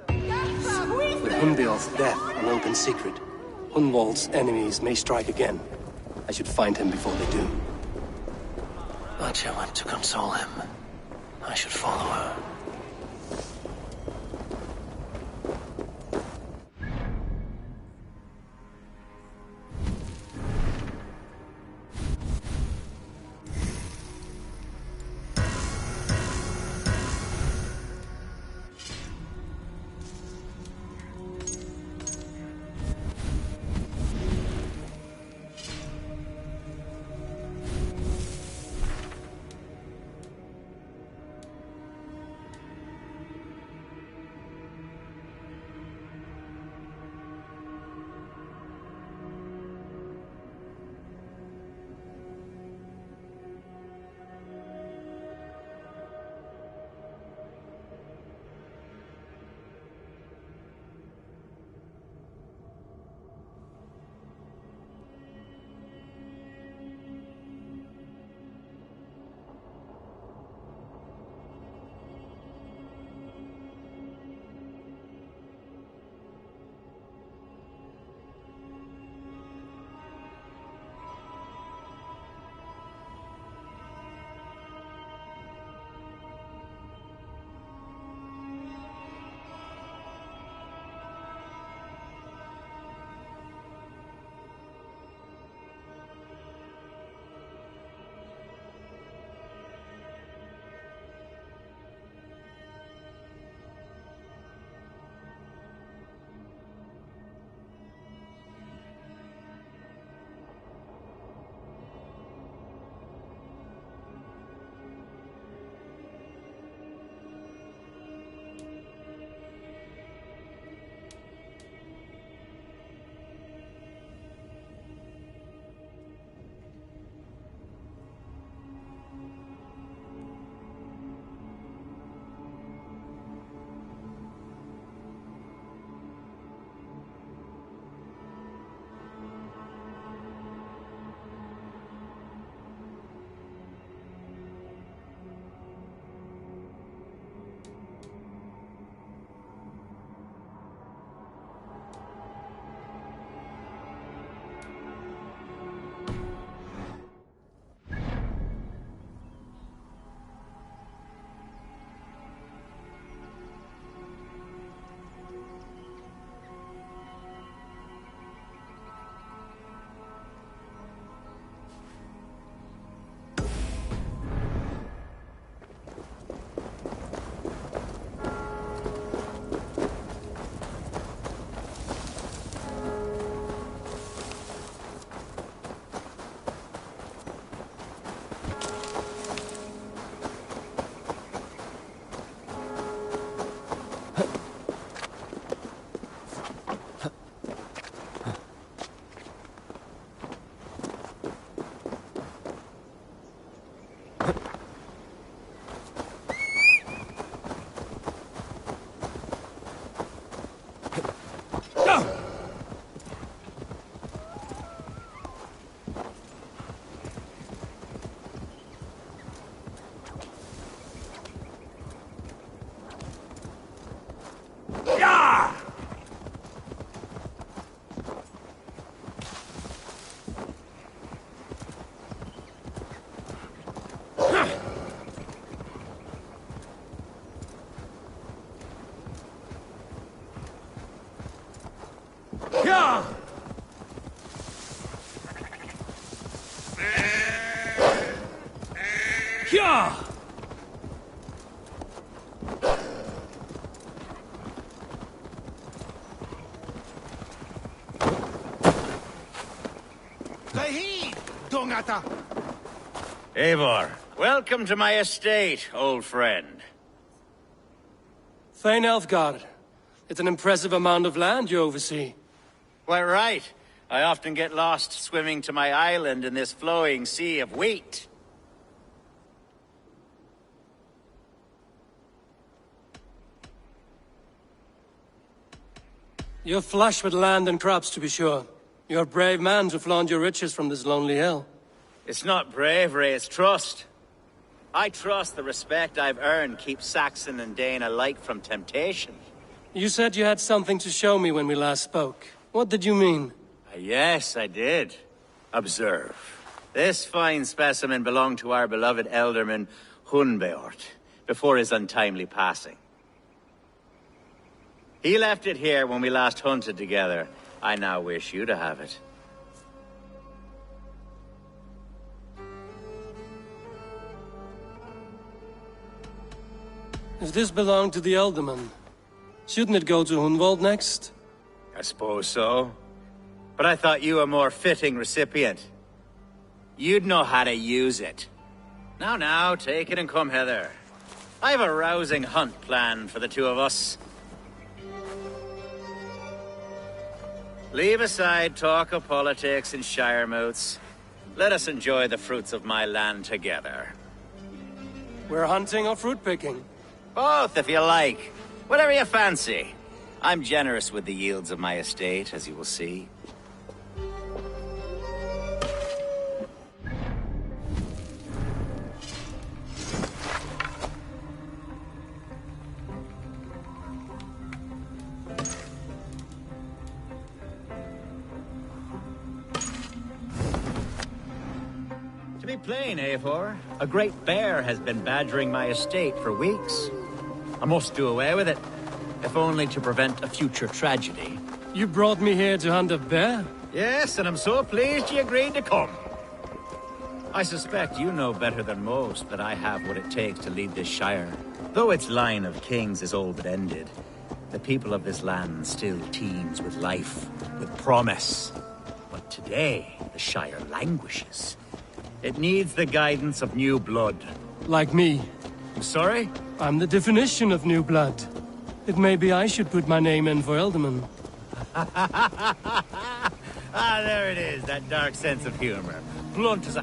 With Hunbeor's death an open secret, Hunwald's enemies may strike again. I should find him before they do. Archer went to console him. I should follow her. Eivor, welcome to my estate, old friend. Thane Elfgard. It's an impressive amount of land you oversee. Quite right. I often get lost swimming to my island in this flowing sea of wheat. You're flush with land and crops, to be sure. You're a brave man to flaunt your riches from this lonely hill. It's not bravery, it's trust. I trust the respect I've earned keeps Saxon and Dane alike from temptation. You said you had something to show me when we last spoke. What did you mean? Yes, I did. Observe. This fine specimen belonged to our beloved elderman, Hunbeort, before his untimely passing. He left it here when we last hunted together. I now wish you to have it. If this belonged to the Elderman, shouldn't it go to Hunwald next? I suppose so. But I thought you a more fitting recipient. You'd know how to use it. Now, take it and come hither. I've a rousing hunt planned for the two of us. Leave aside talk of politics and shire moots. Let us enjoy the fruits of my land together. We're hunting or fruit picking? Both, if you like. Whatever you fancy. I'm generous with the yields of my estate, as you will see. To be plain, Eivor, a great bear has been badgering my estate for weeks. I must do away with it, if only to prevent a future tragedy. You brought me here to hunt a bear? Yes, and I'm so pleased you agreed to come. I suspect you know better than most that I have what it takes to lead this shire. Though its line of kings is all but ended, the people of this land still teems with life, with promise. But today, the shire languishes. It needs the guidance of new blood. Like me. I'm sorry? I'm the definition of new blood. It may be I should put my name in for Elderman. There it is, that dark sense of humor. Blunt as a...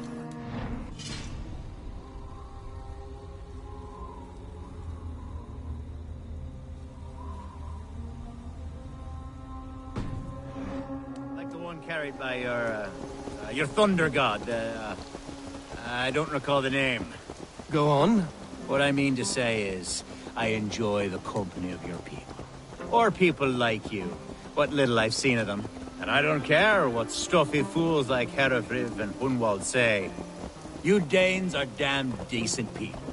Like the one carried by your thunder god. I don't recall the name. Go on. What I mean to say is, I enjoy the company of your people. Or people like you. What little I've seen of them. And I don't care what stuffy fools like Herefriv and Hunwald say. You Danes are damn decent people.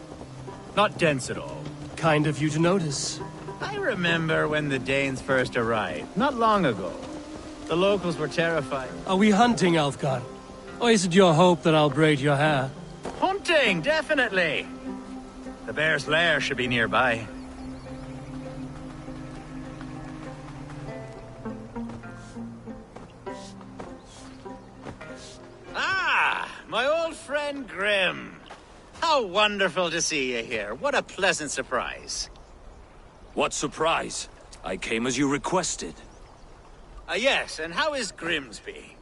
Not dense at all. Kind of you to notice. I remember when the Danes first arrived, not long ago. The locals were terrified. Are we hunting, Alfgard? Or is it your hope that I'll braid your hair? Hunting, definitely! The bear's lair should be nearby. Ah, my old friend Grim. How wonderful to see you here. What a pleasant surprise. What surprise! I came as you requested. Yes, and how is Grimsby?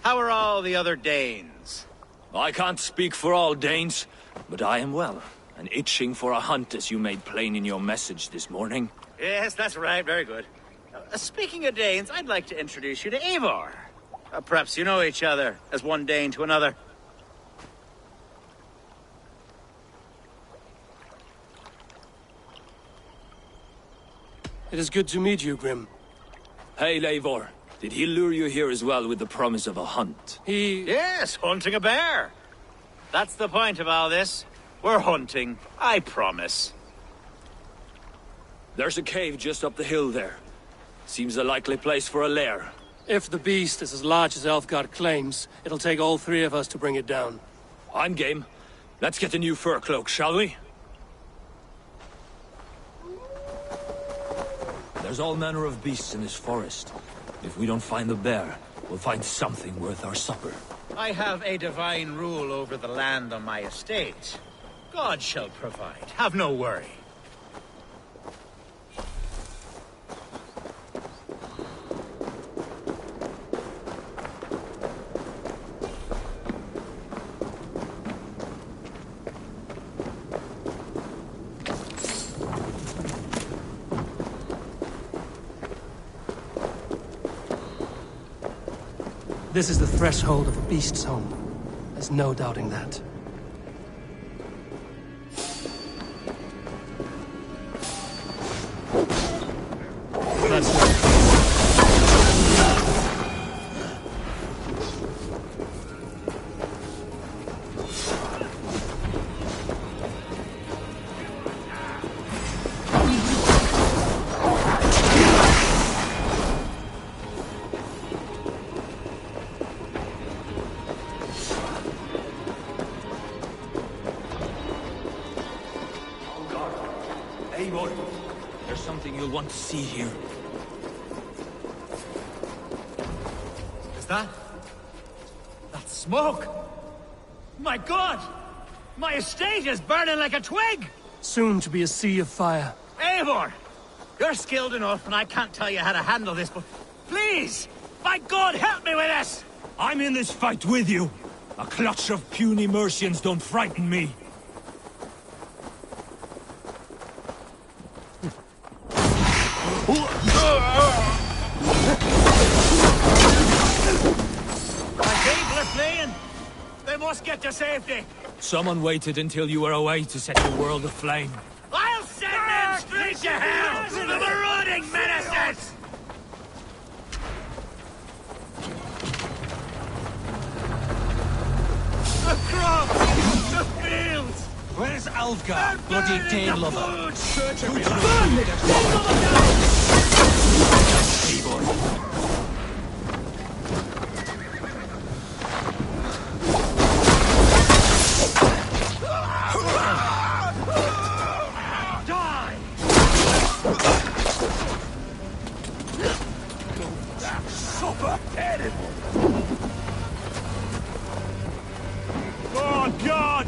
How are all the other Danes? I can't speak for all Danes, but I am well, and itching for a hunt as you made plain in your message this morning. Yes, that's right, very good. Speaking of Danes, I'd like to introduce you to Eivor. Perhaps you know each other, as one Dane to another. It is good to meet you, Grim. Hey, Eivor. Did he lure you here as well with the promise of a hunt? Yes, hunting a bear. That's the point of all this. We're hunting, I promise. There's a cave just up the hill there. Seems a likely place for a lair. If the beast is as large as Elfgard claims, it'll take all three of us to bring it down. I'm game. Let's get a new fur cloak, shall we? There's all manner of beasts in this forest. If we don't find the bear, we'll find something worth our supper. I have a divine rule over the land on my estate. God shall provide. Have no worry. This is the threshold of a beast's home. There's no doubting that. That's it. Eivor, there's something you'll want to see here. Is that? That's smoke! My God! My estate is burning like a twig! Soon to be a sea of fire. Eivor! You're skilled enough, and I can't tell you how to handle this, but please! My God, help me with this! I'm in this fight with you! A clutch of puny Mercians don't frighten me! My people are fleeing! They must get to safety! Someone waited until you were away to set your world aflame. I'll send them straight to hell! The marauding menaces! The crops! The fields! Where's Alfgar, bloody Dane lover? Oh, God!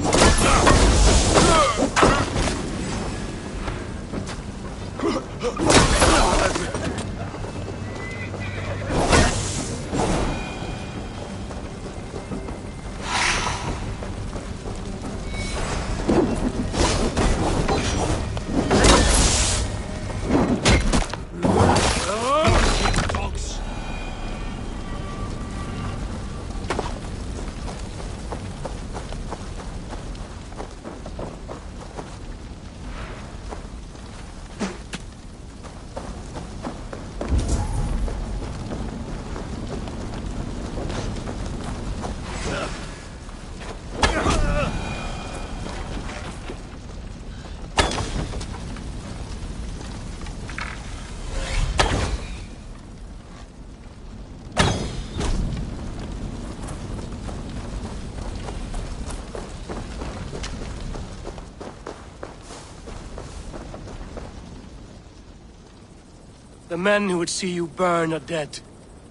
The men who would see you burn are dead.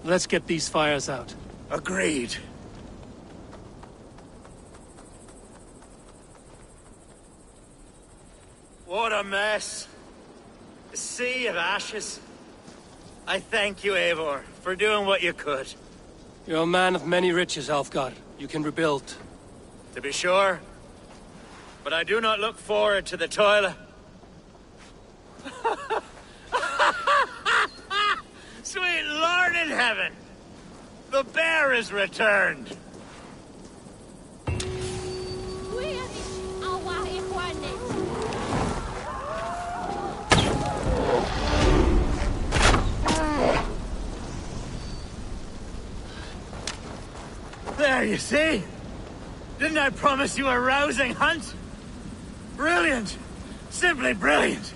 Let's get these fires out. Agreed. What a mess. A sea of ashes. I thank you, Eivor, for doing what you could. You're a man of many riches, Alfgar. You can rebuild. To be sure. But I do not look forward to the toil. Sweet Lord in heaven! The bear is returned! There, you see? Didn't I promise you a rousing hunt? Brilliant! Simply brilliant!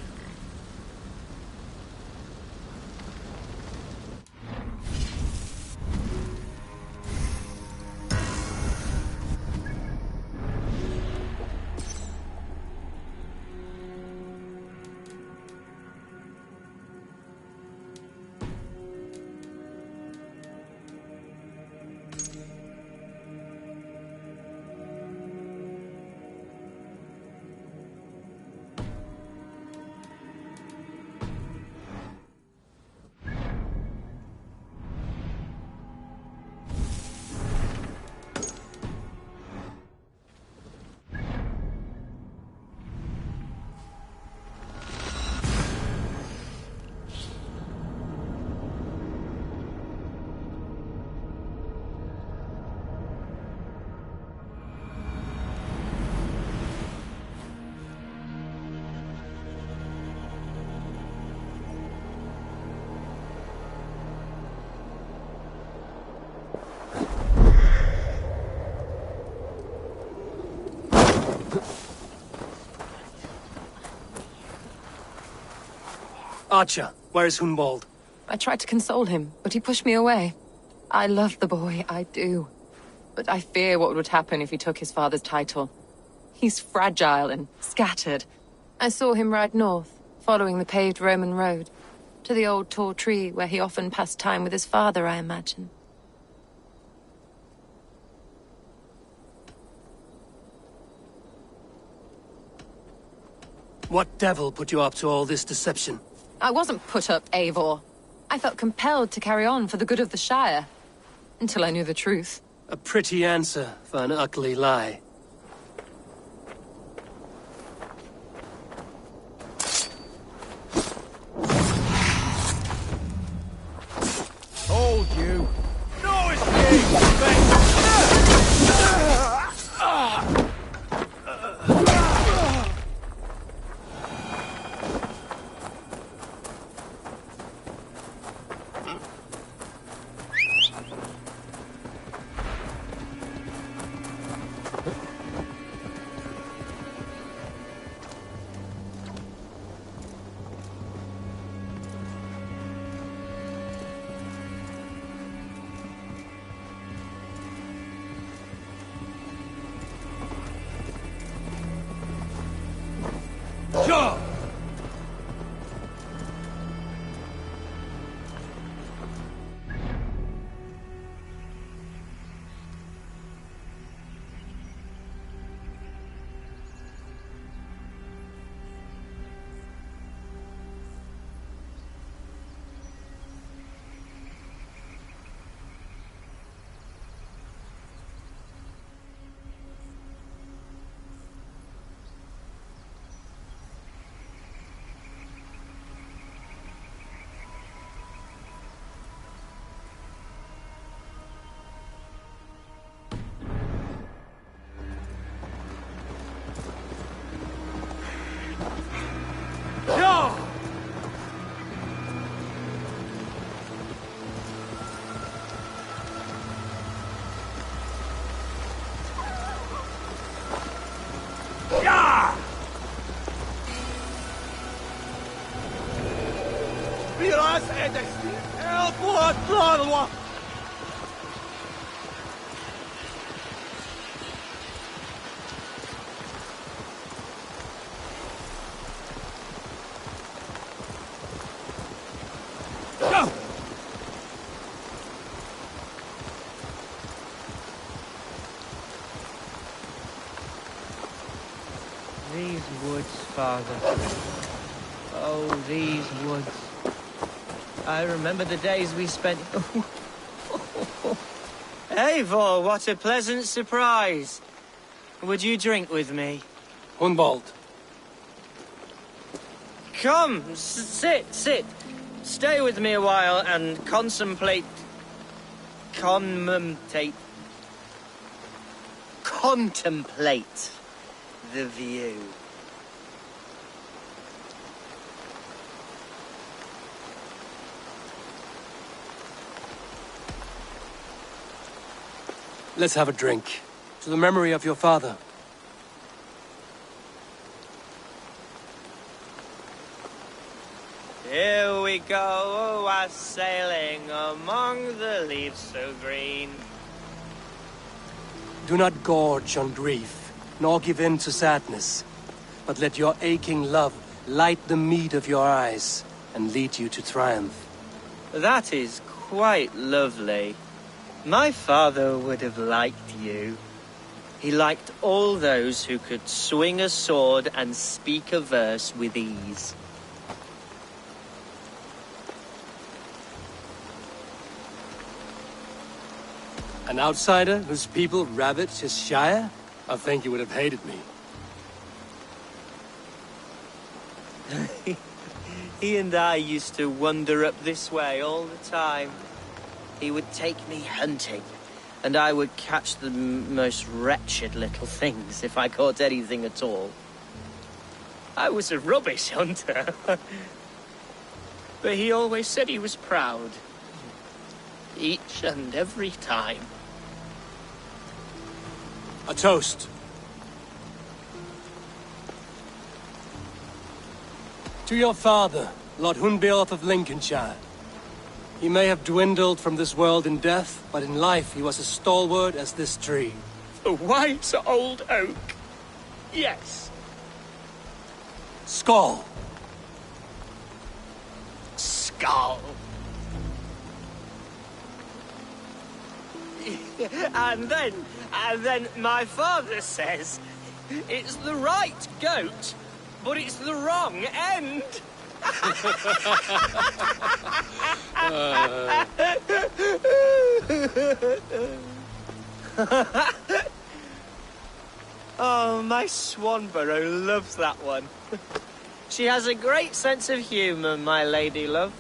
Archer, where is Hunwald? I tried to console him, but he pushed me away. I love the boy, I do. But I fear what would happen if he took his father's title. He's fragile and scattered. I saw him ride north, following the paved Roman road. To the old tall tree where he often passed time with his father, I imagine. What devil put you up to all this deception? I wasn't put up, Eivor. I felt compelled to carry on for the good of the Shire. Until I knew the truth. A pretty answer for an ugly lie. Hold you. No escape! Sure! These woods, Father. Oh, these woods. I remember the days we spent... Eivor, what a pleasant surprise. Would you drink with me? Hunwald. Come, sit. Stay with me a while and contemplate the view. Let's have a drink. To the memory of your father. Here we go, sailing among the leaves so green. Do not gorge on grief, nor give in to sadness, but let your aching love light the mead of your eyes and lead you to triumph. That is quite lovely. My father would have liked you. He liked all those who could swing a sword and speak a verse with ease. An outsider whose people ravaged his shire? I think he would have hated me. He and I used to wander up this way all the time. He would take me hunting, and I would catch the most wretched little things if I caught anything at all. I was a rubbish hunter. But he always said he was proud. Each and every time. A toast. To your father, Lord Hunbeorth of Lincolnshire. He may have dwindled from this world in death, but in life he was as stalwart as this tree. The white old oak. Yes. Skull. Skull. And then my father says, it's the right goat, but it's the wrong end. Oh, my Swanborough loves that one. She has a great sense of humour, my lady love.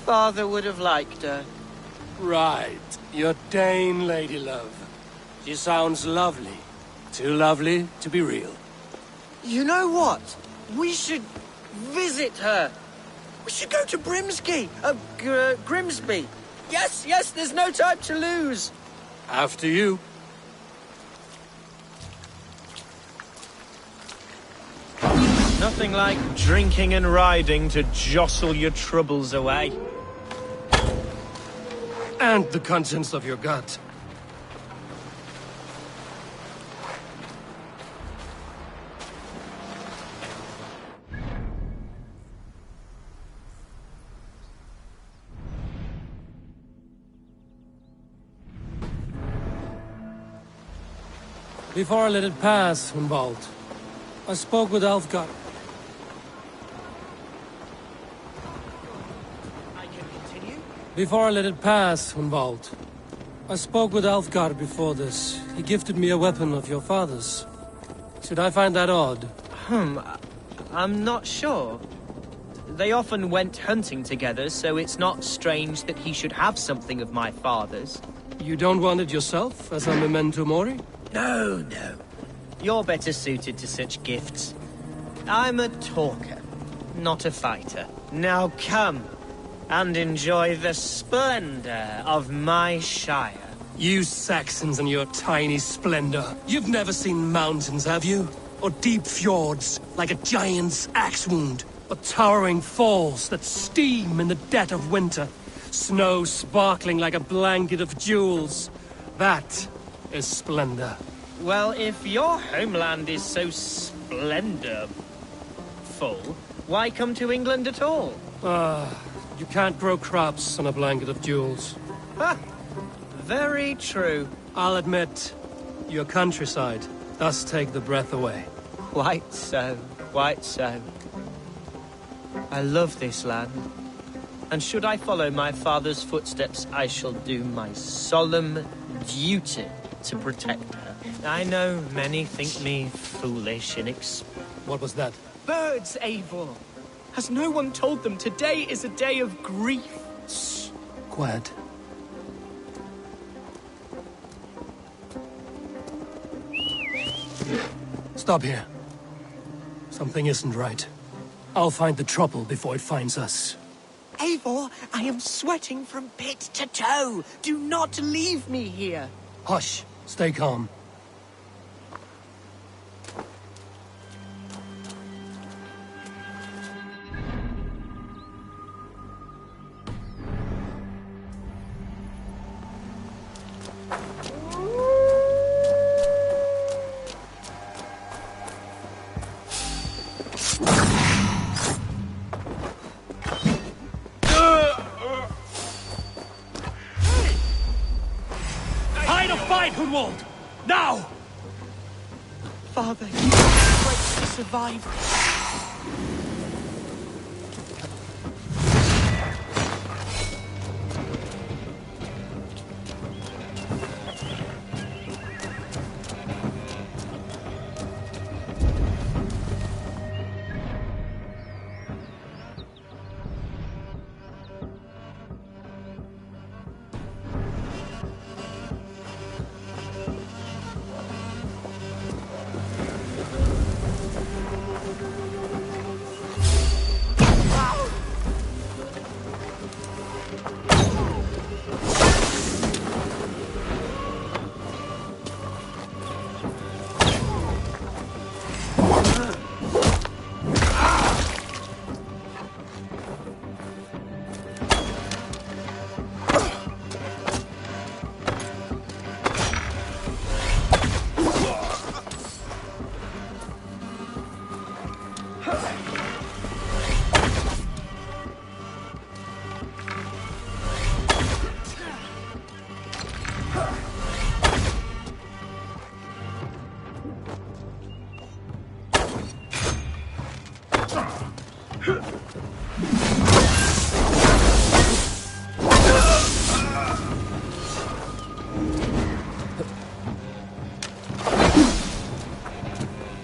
Father would have liked her. Right. Your Dane lady love. She sounds lovely. Too lovely to be real. You know what? We should visit her. We should go to Grimsby. Yes, there's no time to lose. After you. Nothing like drinking and riding to jostle your troubles away. And the contents of your gut. Before I let it pass, Hunwald, I spoke with Alfgar. Before I let it pass, Hunwald, I spoke with Alfgar before this. He gifted me a weapon of your father's. Should I find that odd? I'm not sure. They often went hunting together, so it's not strange that he should have something of my father's. You don't want it yourself, as a memento mori? No. You're better suited to such gifts. I'm a talker, not a fighter. Now come and enjoy the splendor of my shire. You Saxons and your tiny splendor. You've never seen mountains, have you? Or deep fjords, like a giant's axe wound? Or towering falls that steam in the dead of winter? Snow sparkling like a blanket of jewels? That is splendor. Well, if your homeland is so splendorful, why come to England at all? You can't grow crops on a blanket of jewels. Very true. I'll admit, your countryside does take the breath away. Quite so, quite so. I love this land. And should I follow my father's footsteps, I shall do my solemn duty to protect her. I know many think me foolish and What was that? Birds, Eivor! Has no one told them today is a day of grief? Shh. Quiet. Stop here. Something isn't right. I'll find the trouble before it finds us. Eivor, I am sweating from pit to toe. Do not leave me here. Hush. Stay calm. Hunwald! Now! Father, you have strength to survive.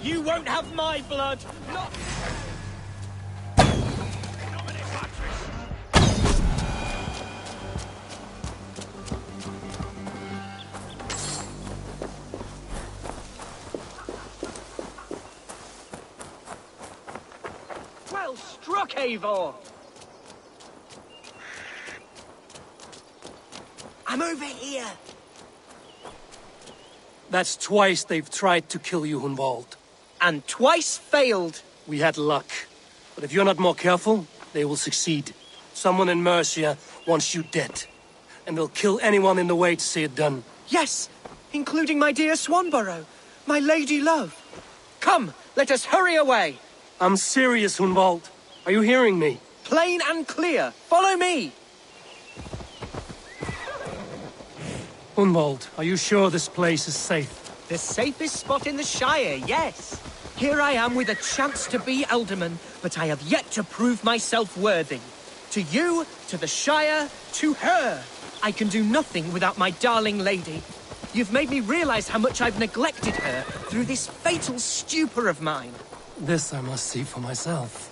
You won't have my blood! Not... Well struck, Eivor! I'm over here! That's twice they've tried to kill you, Hunwald. And twice failed. We had luck. But if you're not more careful, they will succeed. Someone in Mercia wants you dead. And they'll kill anyone in the way to see it done. Yes, including my dear Swanborough, my lady love. Come, let us hurry away. I'm serious, Hunwald. Are you hearing me? Plain and clear. Follow me. Hunwald, are you sure this place is safe? The safest spot in the Shire, yes. Here I am with a chance to be Alderman, but I have yet to prove myself worthy. To you, to the Shire, to her. I can do nothing without my darling lady. You've made me realize how much I've neglected her through this fatal stupor of mine. This I must see for myself.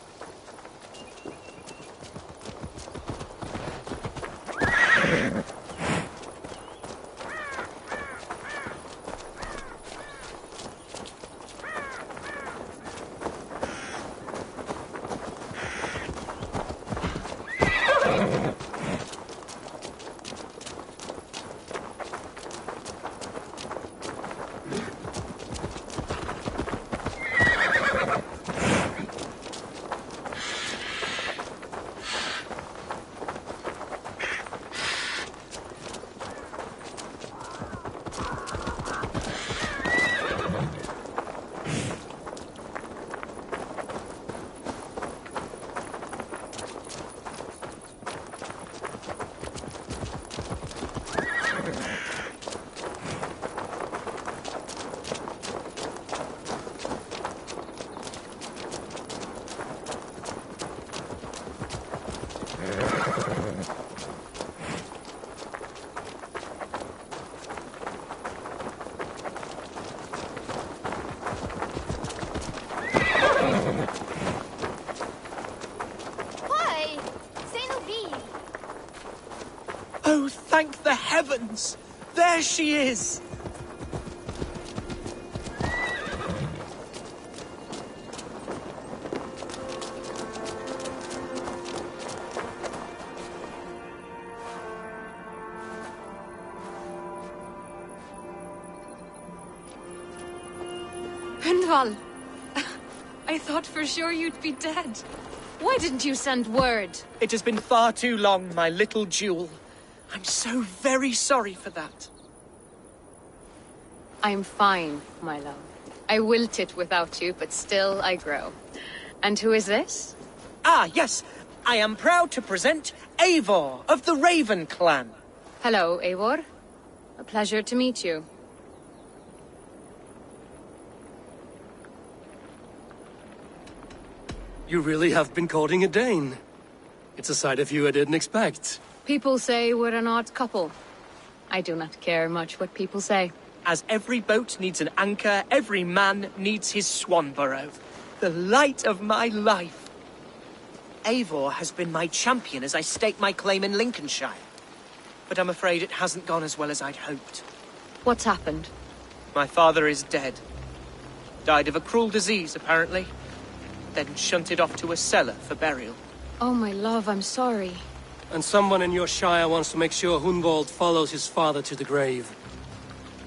Why? Saint Oh, thank the heavens! There she is! Hundwal! I thought for sure you'd be dead. Why didn't you send word? It has been far too long, my little jewel. I'm so very sorry for that. I'm fine, my love. I wilted without you, but still I grow. And who is this? Ah, yes. I am proud to present Eivor of the Raven clan. Hello, Eivor. A pleasure to meet you. You really have been courting a Dane. It's a side of you I didn't expect. People say we're an odd couple. I do not care much what people say. As every boat needs an anchor, every man needs his Swanborough. The light of my life. Eivor has been my champion as I stake my claim in Lincolnshire. But I'm afraid it hasn't gone as well as I'd hoped. What's happened? My father is dead. Died of a cruel disease, apparently. Then shunted off to a cellar for burial. Oh, my love, I'm sorry. And someone in your shire wants to make sure Hunwald follows his father to the grave.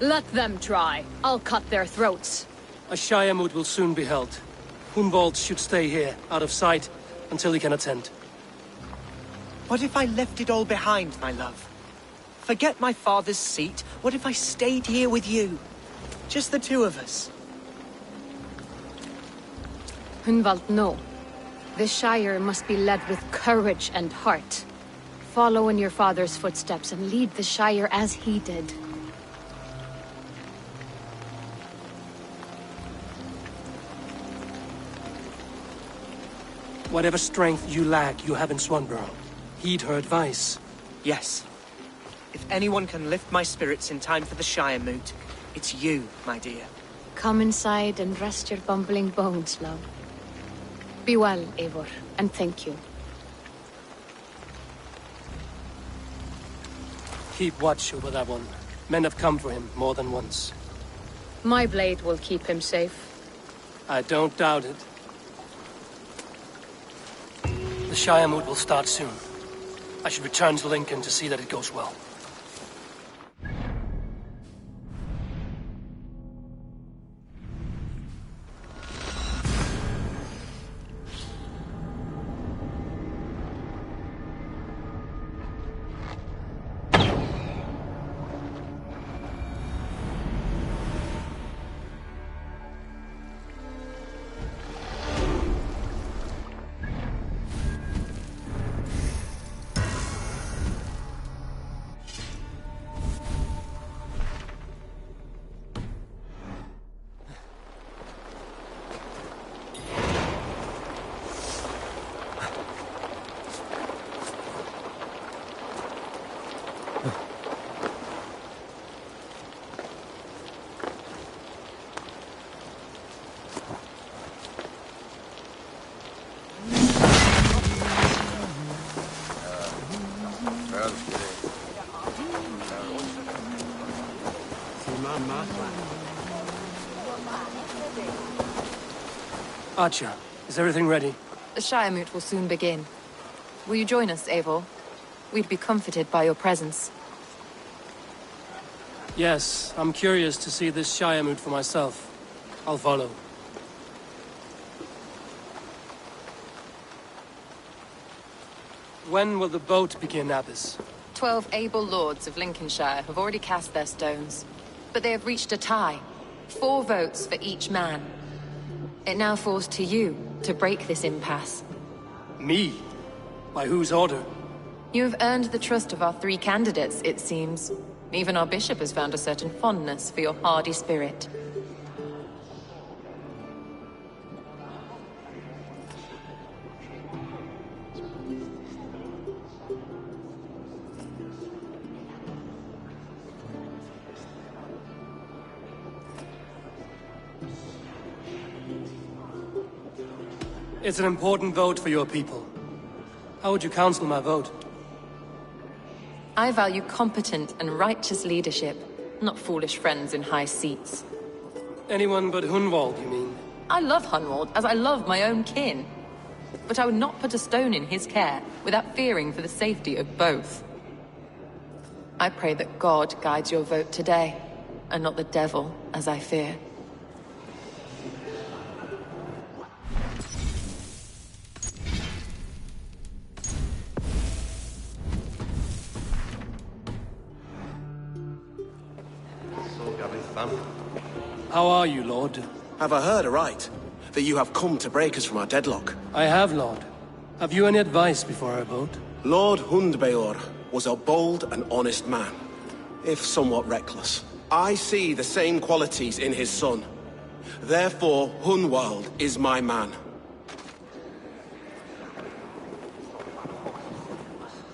Let them try. I'll cut their throats. A shire moot will soon be held. Hunwald should stay here, out of sight, until he can attend. What if I left it all behind, my love? Forget my father's seat. What if I stayed here with you? Just the two of us. Hunwald, no. This Shire must be led with courage and heart. Follow in your father's footsteps and lead the Shire as he did. Whatever strength you lack, you have in Swanborough. Heed her advice. Yes. If anyone can lift my spirits in time for the Shire moot, it's you, my dear. Come inside and rest your bumbling bones, love. Be well, Eivor, and thank you. Keep watch over that one. Men have come for him more than once. My blade will keep him safe. I don't doubt it. The Shire moot will start soon. I should return to Lincoln to see that it goes well. Archer, is everything ready? The Shire moot will soon begin. Will you join us, Eivor? We'd be comforted by your presence. Yes, I'm curious to see this Shire moot for myself. I'll follow. When will the boat begin, Abbess? 12 able lords of Lincolnshire have already cast their stones, but they have reached a tie. 4 votes for each man. It now falls to you to break this impasse. Me? By whose order? You have earned the trust of our 3 candidates, it seems. Even our bishop has found a certain fondness for your hardy spirit. It's an important vote for your people. How would you counsel my vote? I value competent and righteous leadership, not foolish friends in high seats. Anyone but Hunwald, you mean? I love Hunwald, as I love my own kin. But I would not put a stone in his care without fearing for the safety of both. I pray that God guides your vote today, and not the devil, as I fear. How are you, Lord? Have I heard aright? That you have come to break us from our deadlock? I have, Lord. Have you any advice before I vote? Lord Hundbeor was a bold and honest man, if somewhat reckless. I see the same qualities in his son. Therefore, Hunwald is my man.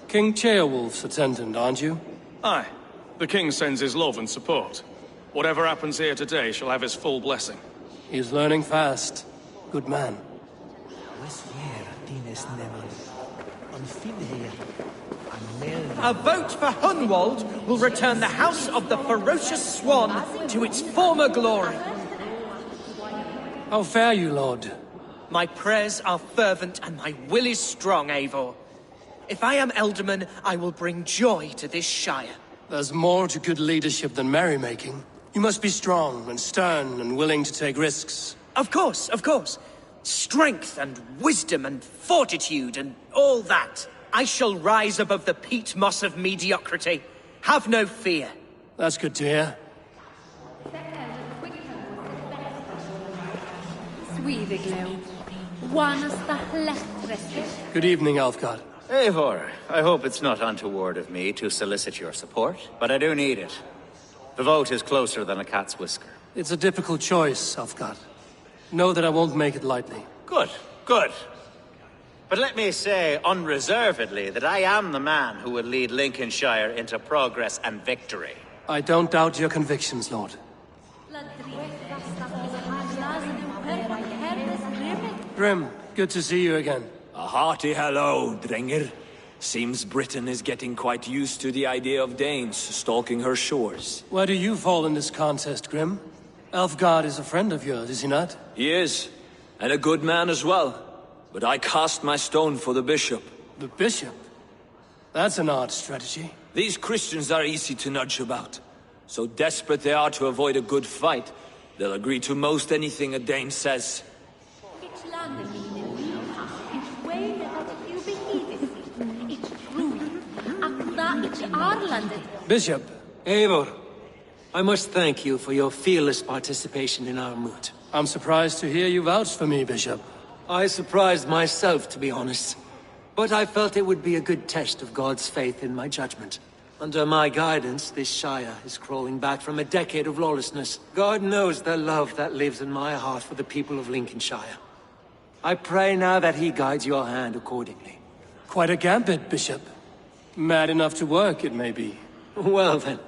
King Ceolwulf's attendant, aren't you? Aye. The king sends his love and support. Whatever happens here today shall have his full blessing. He's learning fast. Good man. A vote for Hunwald will return the House of the Ferocious Swan to its former glory. How fare you, Lord? My prayers are fervent and my will is strong, Eivor. If I am Elderman, I will bring joy to this Shire. There's more to good leadership than merrymaking. You must be strong and stern and willing to take risks. Of course, of course. Strength and wisdom and fortitude and all that. I shall rise above the peat moss of mediocrity. Have no fear. That's good to hear. Good evening, Alfgard. Eivor, I hope it's not untoward of me to solicit your support, but I do need it. The vote is closer than a cat's whisker. It's a difficult choice, Alfgard. Know that I won't make it lightly. Good, good. But let me say unreservedly that I am the man who will lead Lincolnshire into progress and victory. I don't doubt your convictions, Lord. Grim, good to see you again. A hearty hello, Drenger. Seems Britain is getting quite used to the idea of Danes stalking her shores. Where do you fall in this contest, Grim? Alfgard is a friend of yours, is he not? He is, and a good man as well. But I cast my stone for the bishop. The bishop? That's an odd strategy. These Christians are easy to nudge about. So desperate they are to avoid a good fight, they'll agree to most anything a Dane says. Bishop. Eivor, I must thank you for your fearless participation in our moot. I'm surprised to hear you vouch for me, Bishop. I surprised myself, to be honest. But I felt it would be a good test of God's faith in my judgment. Under my guidance, this Shire is crawling back from a decade of lawlessness. God knows the love that lives in my heart for the people of Lincolnshire. I pray now that he guides your hand accordingly. Quite a gambit, Bishop. Mad enough to work, it may be. Well then,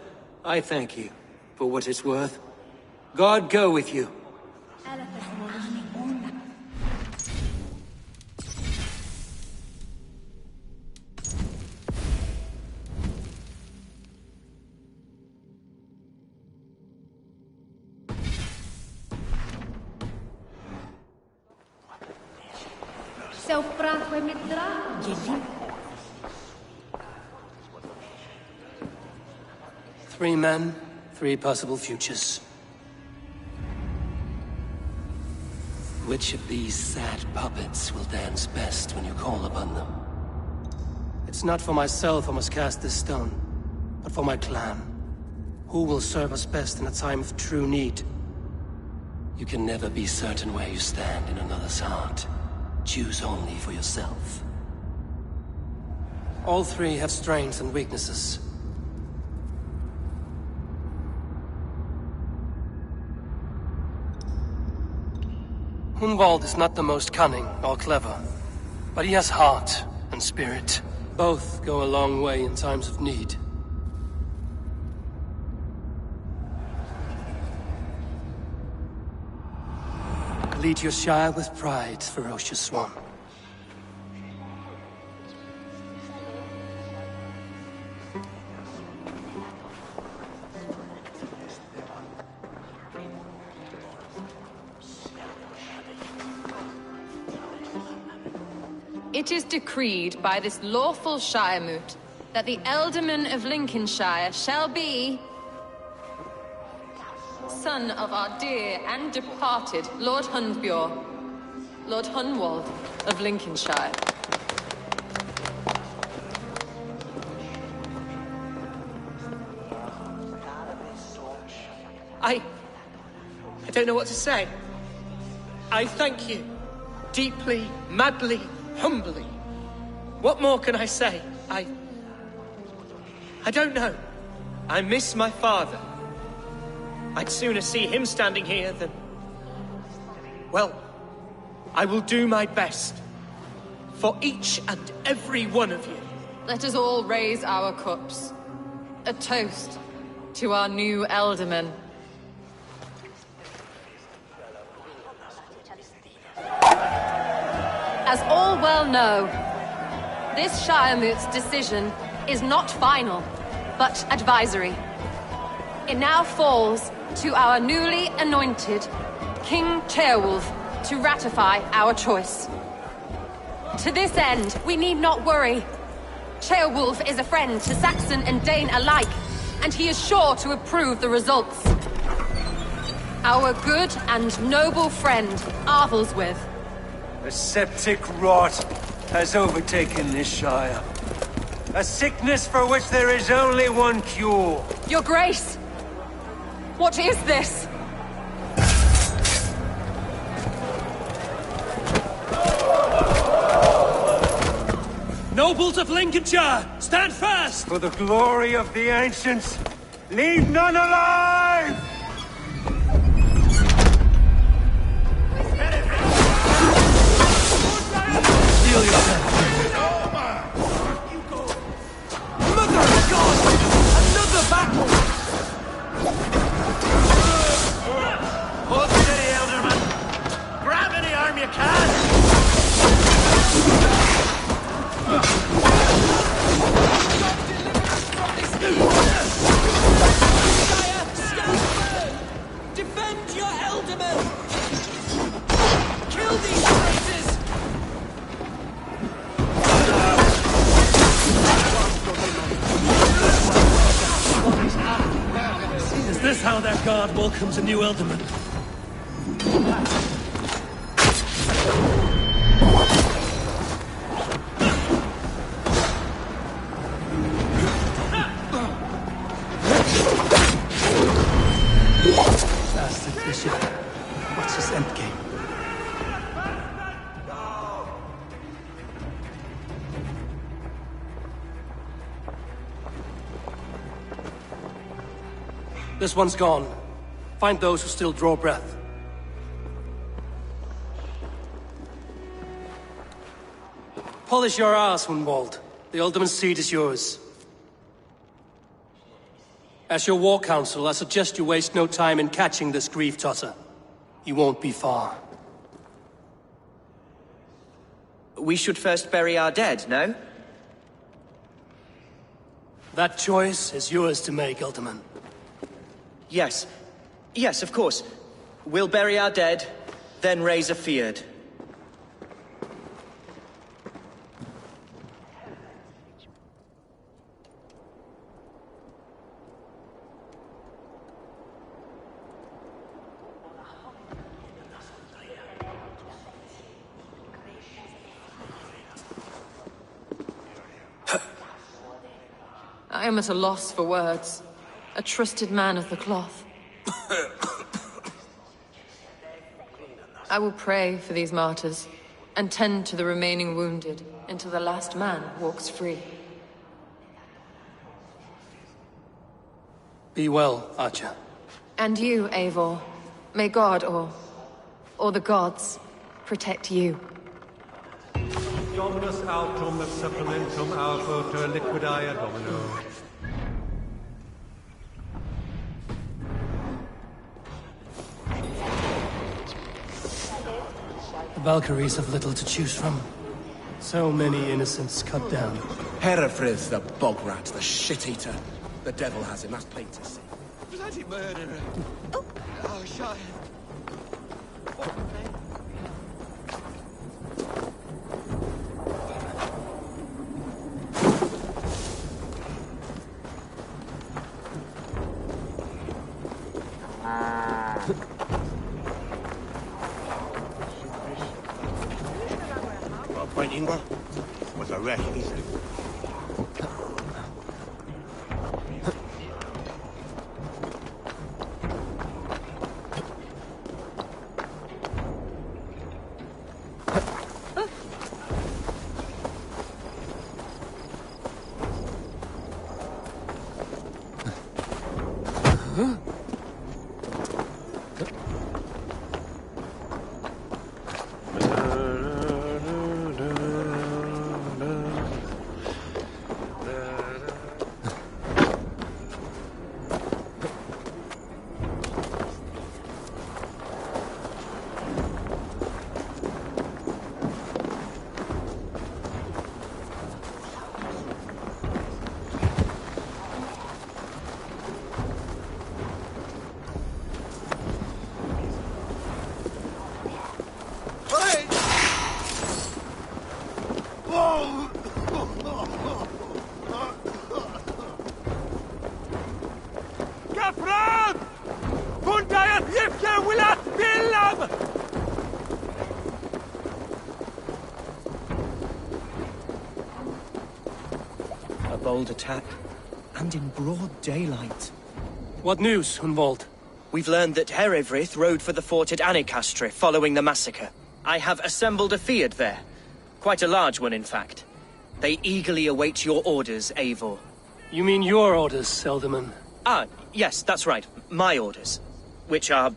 I thank you for what it's worth. God go with you. Three men, three possible futures. Which of these sad puppets will dance best when you call upon them? It's not for myself I must cast this stone, but for my clan. Who will serve us best in a time of true need? You can never be certain where you stand in another's heart. Choose only for yourself. All three have strengths and weaknesses. Hunwald is not the most cunning or clever, but he has heart and spirit. Both go a long way in times of need. Lead your shire with pride, ferocious swan. It is decreed by this lawful Shiremoot that the Ealdorman of Lincolnshire shall be son of our dear and departed Lord Hundbjorn, Lord Hunwald of Lincolnshire. I don't know what to say. I thank you. Deeply, madly, humbly. What more can I say? I don't know. I miss my father. I'd sooner see him standing here than... Well, I will do my best. For each and every one of you. Let us all raise our cups. A toast to our new Ealdorman. As all well know, this Shiremoot's decision is not final, but advisory. It now falls to our newly anointed King Ceolwulf to ratify our choice. To this end, we need not worry. Ceolwulf is a friend to Saxon and Dane alike, and he is sure to approve the results. Our good and noble friend, Arthelswith. A septic rot has overtaken this shire. A sickness for which there is only one cure. Your Grace! What is this? Nobles of Lincolnshire, stand fast! For the glory of the ancients, leave none alive! Steel yourself! Mother of God! Another battle! Hold steady, Ealdorman! Grab any arm you can! Defend your Ealdorman! Kill these traitors! Is this how their guard welcomes a new Ealdorman? Bastard bishop. What's his endgame? This one's gone. Find those who still draw breath. Polish your ass, Hunwald. The Ealdorman's seat is yours. As your war council, I suggest you waste no time in catching this grief-tosser. He won't be far. We should first bury our dead, no? That choice is yours to make, Ealdorman. Yes. Yes, of course. We'll bury our dead, then raise a feard. I am at a loss for words. A trusted man of the cloth. I will pray for these martyrs, and tend to the remaining wounded until the last man walks free. Be well, Archer. And you, Eivor. May God, or the gods, protect you. Dominus autum et supplementum alpha per liquidia domino. Valkyries have little to choose from. So many innocents cut down. Herefrith, the bog rat, the shit-eater. The devil has him, that's plain to see. Bloody murderer. Oh, Shire. Ingwer was a wreck, easy. A bold attack, and in broad daylight. What news, Hunwald? We've learned that Herefrith rode for the fort at Annikastre following the massacre. I have assembled a field there. Quite a large one, in fact. They eagerly await your orders, Eivor. You mean your orders, Elderman? Ah, yes, that's right. My orders. Which are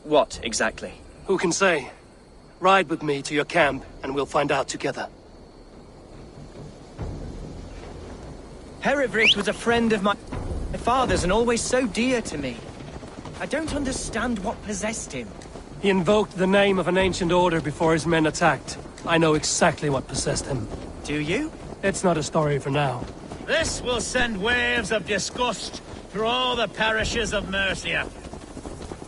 what, exactly? Who can say? Ride with me to your camp, and we'll find out together. Herefrith was a friend of my father's and always so dear to me. I don't understand what possessed him. He invoked the name of an ancient order before his men attacked. I know exactly what possessed him. Do you? It's not a story for now. This will send waves of disgust through all the parishes of Mercia.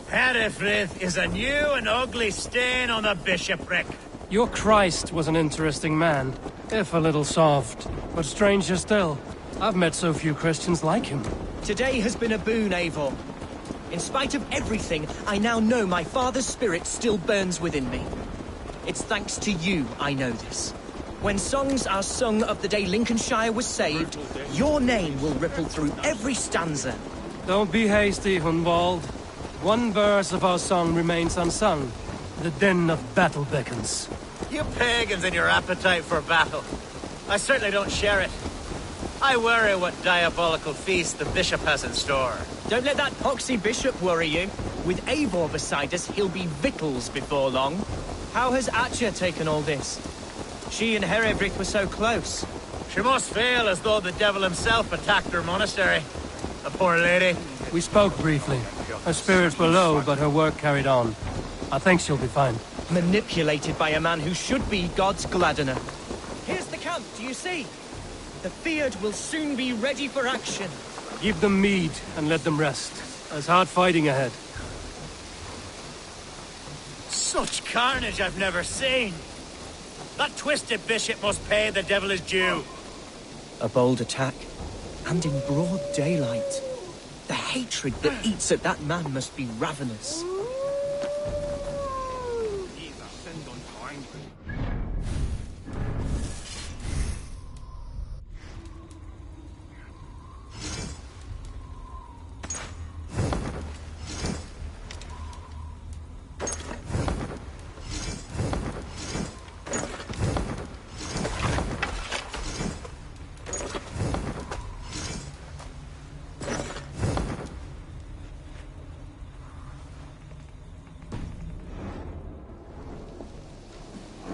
Herefrith is a new and ugly stain on the bishopric. Your Christ was an interesting man, if a little soft. But stranger still, I've met so few Christians like him. Today has been a boon, Eivor. In spite of everything, I now know my father's spirit still burns within me. It's thanks to you I know this. When songs are sung of the day Lincolnshire was saved, your name will ripple through every stanza. Don't be hasty, Hunwald. One verse of our song remains unsung. The din of battle beckons. You pagans and your appetite for battle. I certainly don't share it. I worry what diabolical feast the bishop has in store. Don't let that poxy bishop worry you. With Eivor beside us, he'll be victuals before long. How has Atcha taken all this? She and Herefrith were so close. She must feel as though the devil himself attacked her monastery. The poor lady. We spoke briefly. Her spirits were low, but her work carried on. I think she'll be fine. Manipulated by a man who should be God's gladdener. Here's the camp, do you see? The Field will soon be ready for action. Give them mead and let them rest. There's hard fighting ahead. Such carnage I've never seen. That twisted bishop must pay the devil his due. A bold attack, and in broad daylight. The hatred that eats at that man must be ravenous.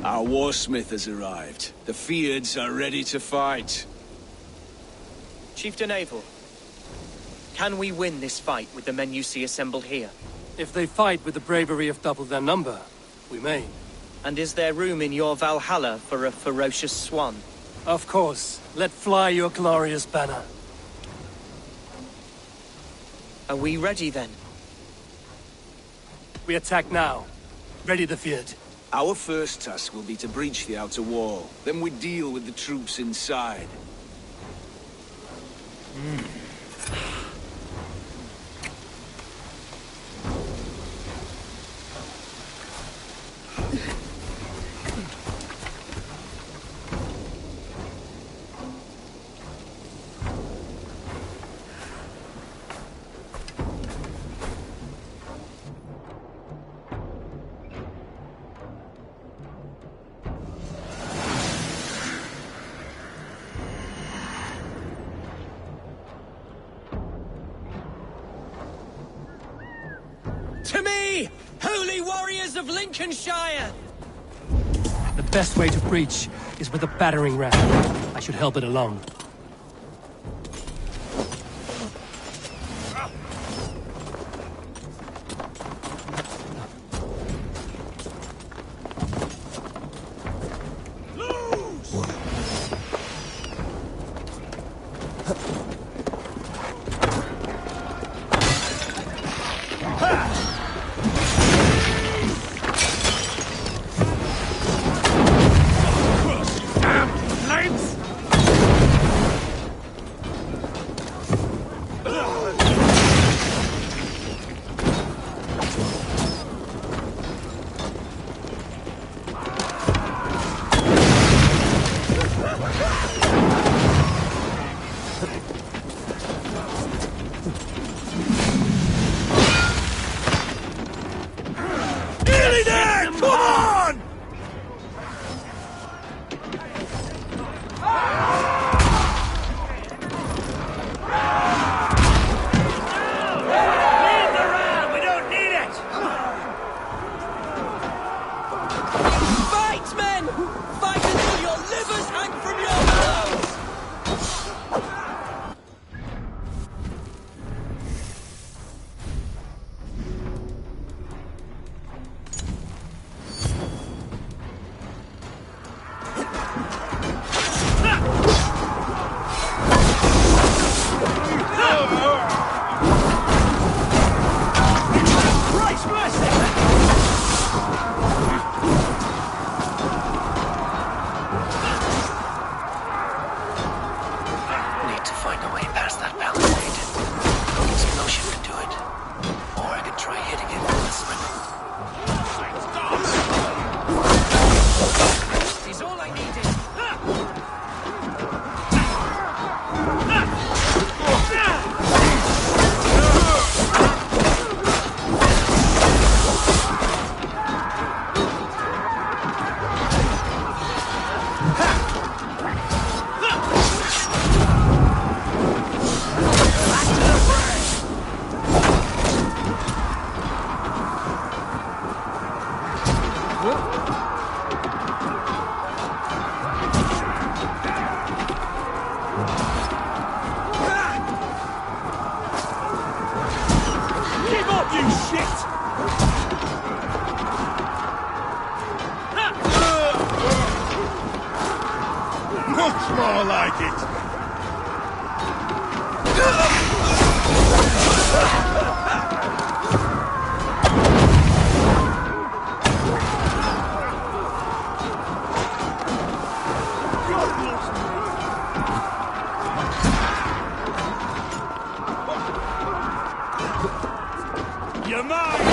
Our warsmith has arrived. The Fields are ready to fight. Chieftain Eivor, can we win this fight with the men you see assembled here? If they fight with the bravery of double their number, We may. And is there room in your Valhalla for a ferocious swan? Of course. Let fly your glorious banner. Are we ready then? We attack now. Ready the field. Our first task will be to breach the outer wall. Then we deal with the troops inside. To me, holy warriors of Lincolnshire! The best way to breach is with a battering ram. I should help it along. More like it. You're mine!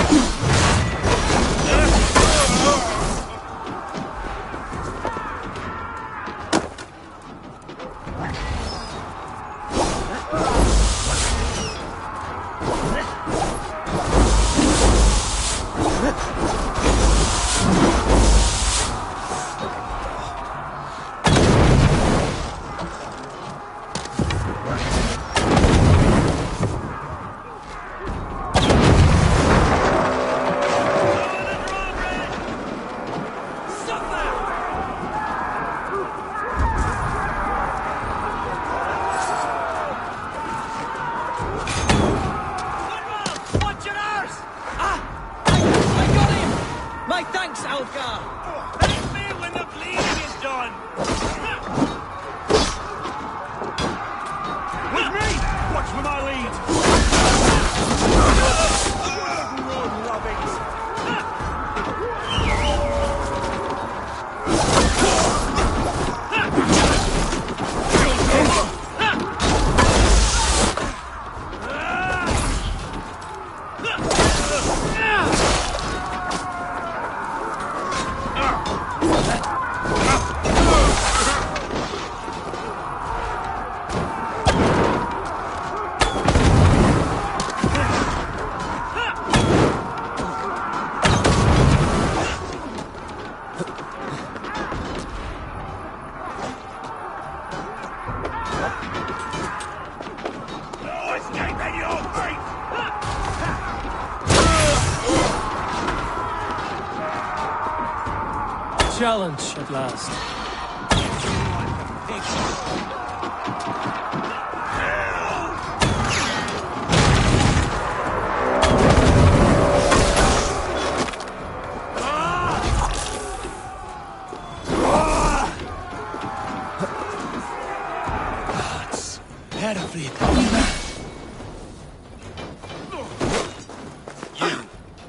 challenge at last.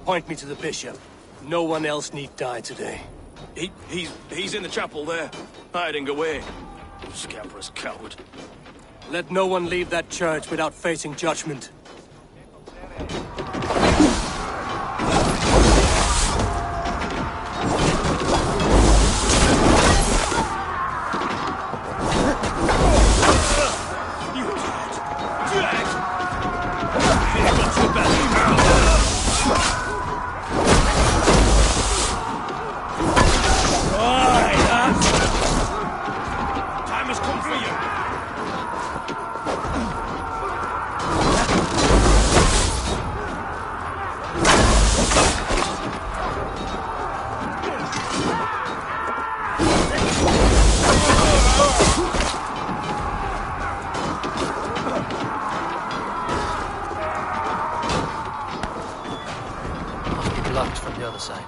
Point me to the bishop. No one else need die today. He's in the chapel there, hiding away. Scabrous coward. Let no one leave that church without facing judgment. Blocked from the other side.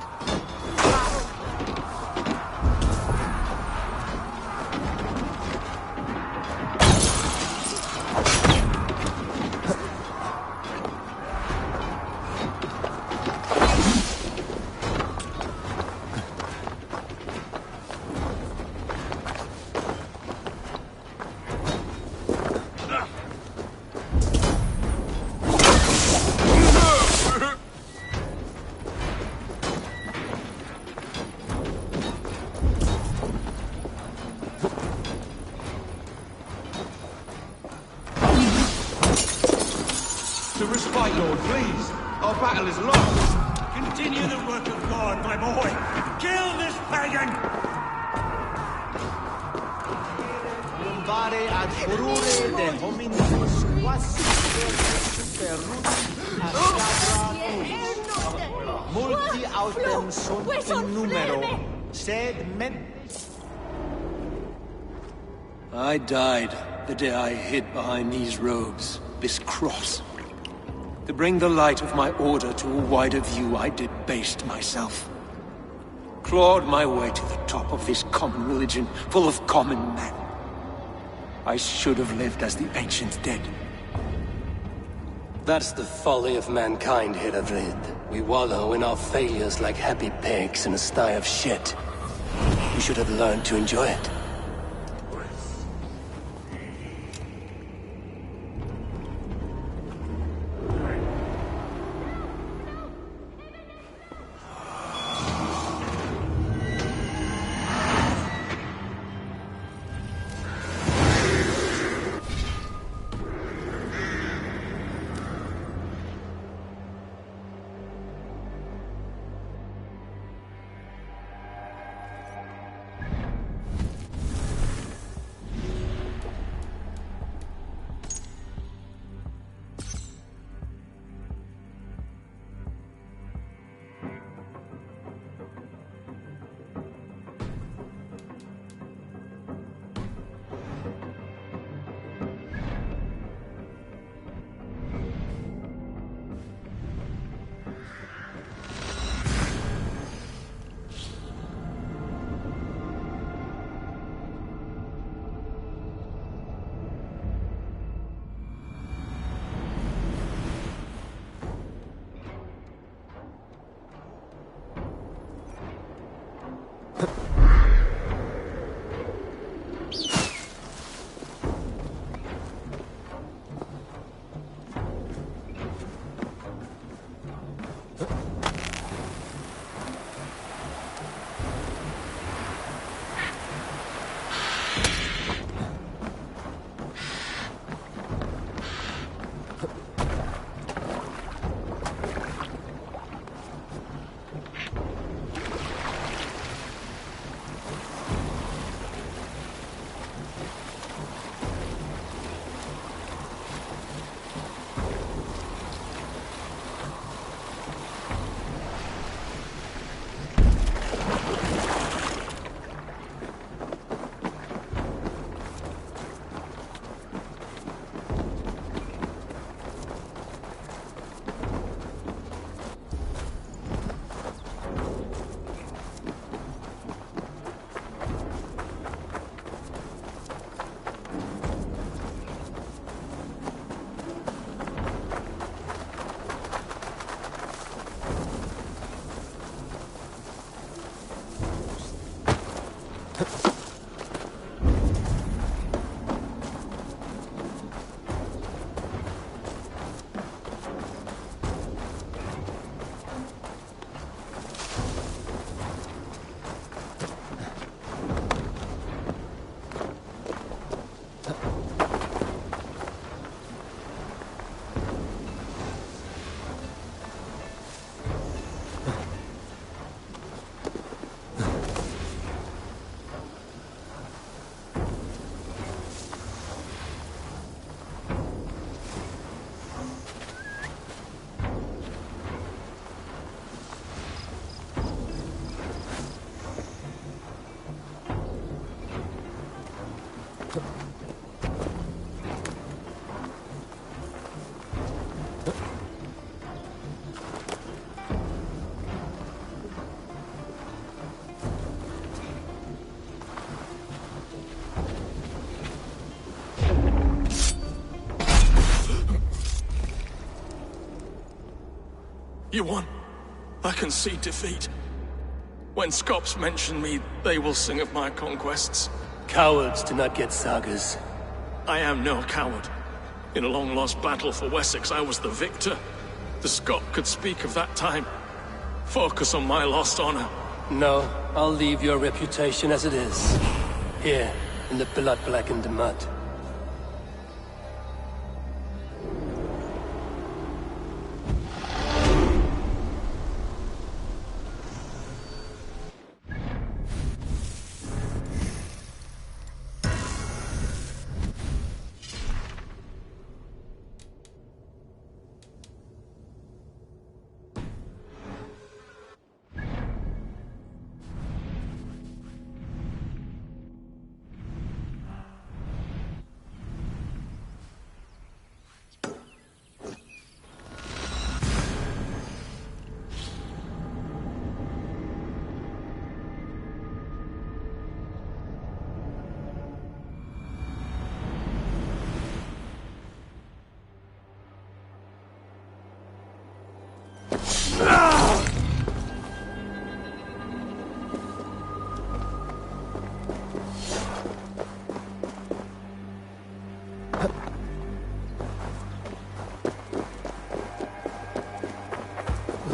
To respite, Lord, please. Our battle is lost. Continue the work of God, my boy. Kill this pagan! Lombare ad furore de hominis quasi multi autem sunt in numero, sed I died the day I hid behind these robes, this cross. To bring the light of my order to a wider view, I debased myself. Clawed my way to the top of this common religion, full of common men. I should have lived as the ancient dead. That's the folly of mankind, Heravrid. We wallow in our failures like happy pigs in a sty of shit. You should have learned to enjoy it. You won. I can see defeat. When Scops mention me, they will sing of my conquests. Cowards do not get sagas. I am no coward. In a long-lost battle for Wessex, I was the victor. The Scot could speak of that time. Focus on my lost honor. No, I'll leave your reputation as it is. Here, in the blood-blackened mud.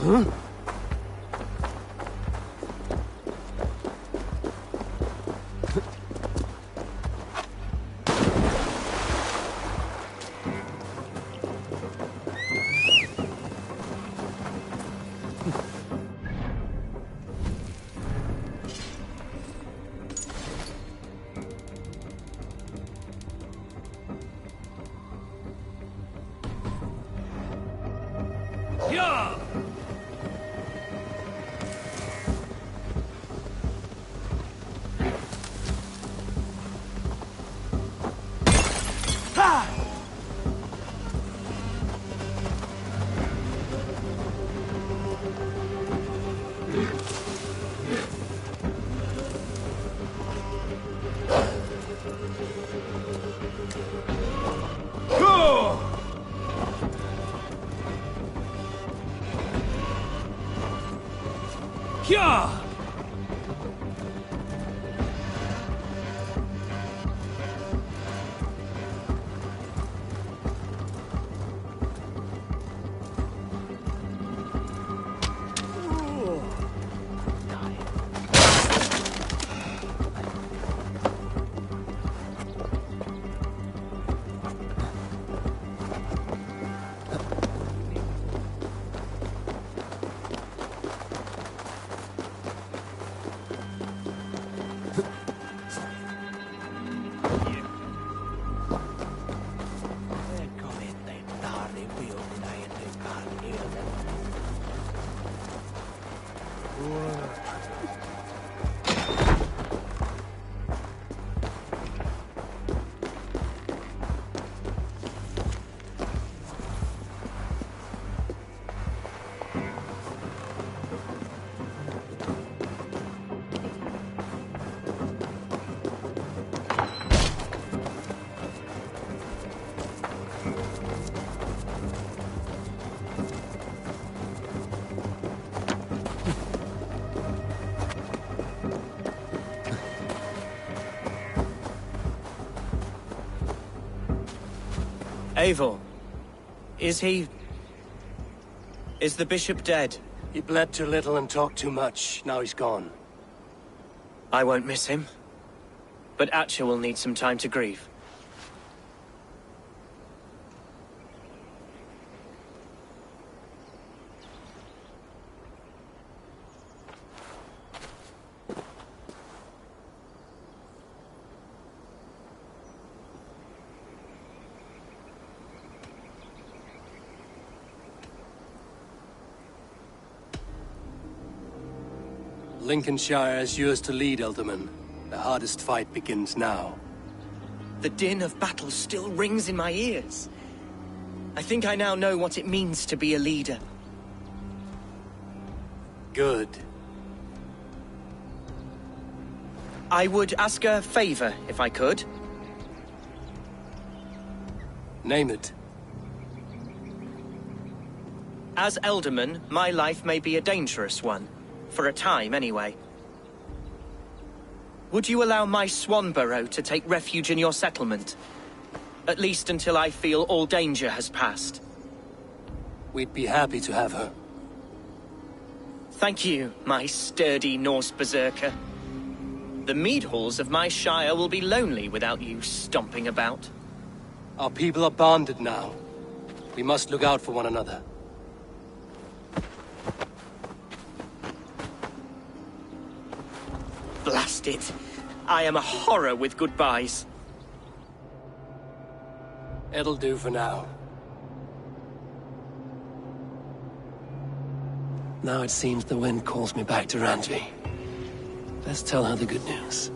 Huh? Yeah! Yeah! Eivor, is he... is the bishop dead? He bled too little and talked too much. Now he's gone. I won't miss him. But Atcha will need some time to grieve. Lincolnshire is yours to lead, Ealdorman. The hardest fight begins now. The din of battle still rings in my ears. I think I now know what it means to be a leader. Good. I would ask a favor, if I could. Name it. As Ealdorman, my life may be a dangerous one. For a time, anyway. Would you allow my Swanborough to take refuge in your settlement? At least until I feel all danger has passed. We'd be happy to have her. Thank you, my sturdy Norse berserker. The mead halls of my shire will be lonely without you stomping about. Our people are bonded now. We must look out for one another. Blast it. I am a horror with goodbyes. It'll do for now. Now it seems the wind calls me back to Randvi. Let's tell her the good news.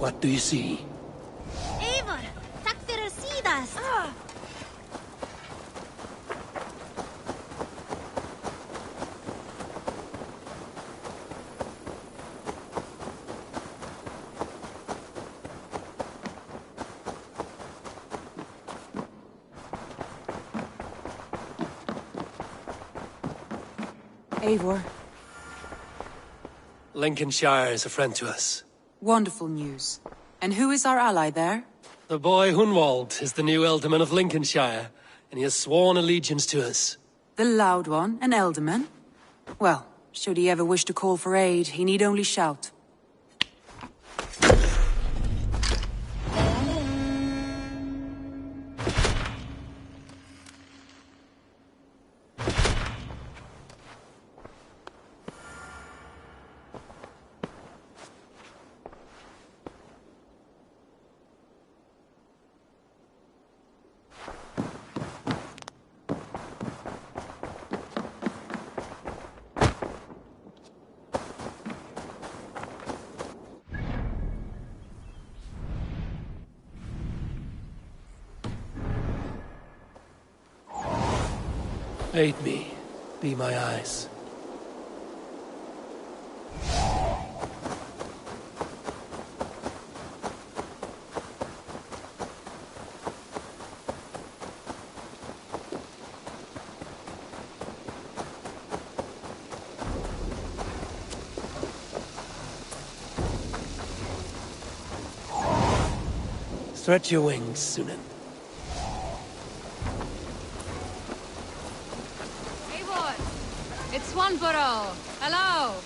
What do you see? Eivor, takk fyrir síðast. Eivor. Lincolnshire is a friend to us. Wonderful news. And who is our ally there? The boy Hunwald is the new Ealdorman of Lincolnshire, and he has sworn allegiance to us. The loud one, an Ealdorman? Well, should he ever wish to call for aid, he need only shout. Aid me. Be my eyes. Stretch your wings, Sunan. Eivor! It's Swanborough! Hello!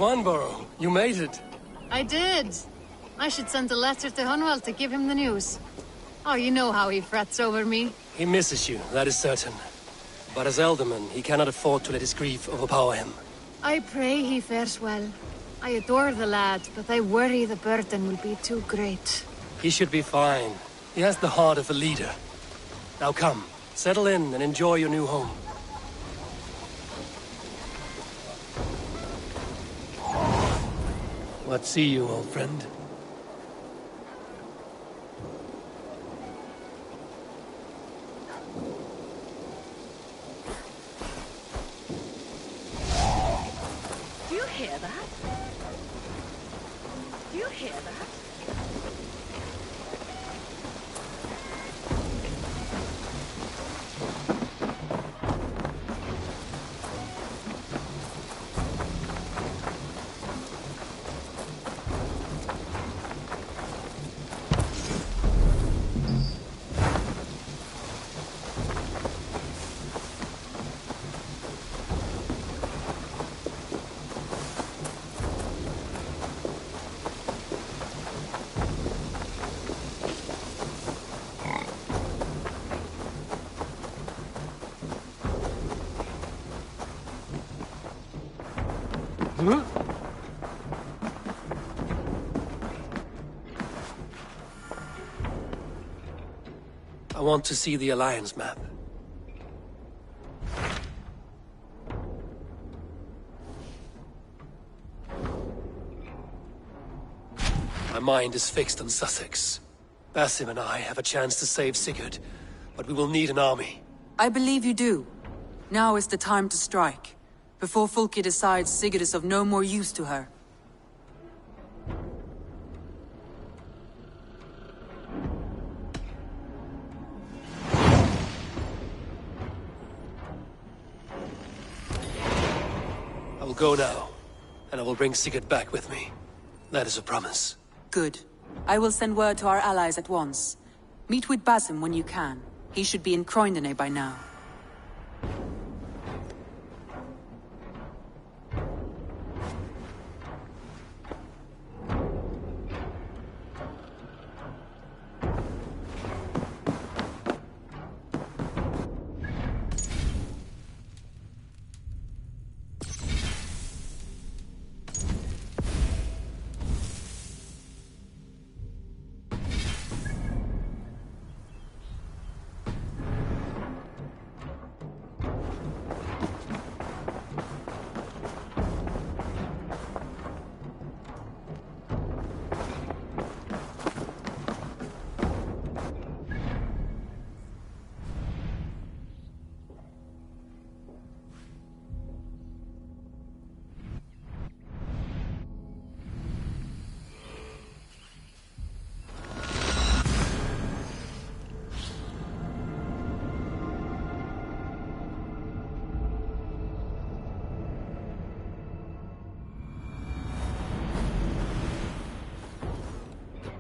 Swanborough, you made it. I did. I should send a letter to Hunwald to give him the news. Oh, you know how he frets over me. He misses you, that is certain. But as Elderman, he cannot afford to let his grief overpower him. I pray he fares well. I adore the lad, but I worry the burden will be too great. He should be fine. He has the heart of a leader. Now come, settle in and enjoy your new home. What see you, old friend? Do you hear that? Do you hear that? Huh? I want to see the Alliance map. My mind is fixed on Sussex. Basim and I have a chance to save Sigurd, but we will need an army. I believe you do. Now is the time to strike, before Fulke decides Sigurd is of no more use to her. I will go now, and I will bring Sigurd back with me. That is a promise. Good. I will send word to our allies at once. Meet with Basim when you can. He should be in Croydon by now.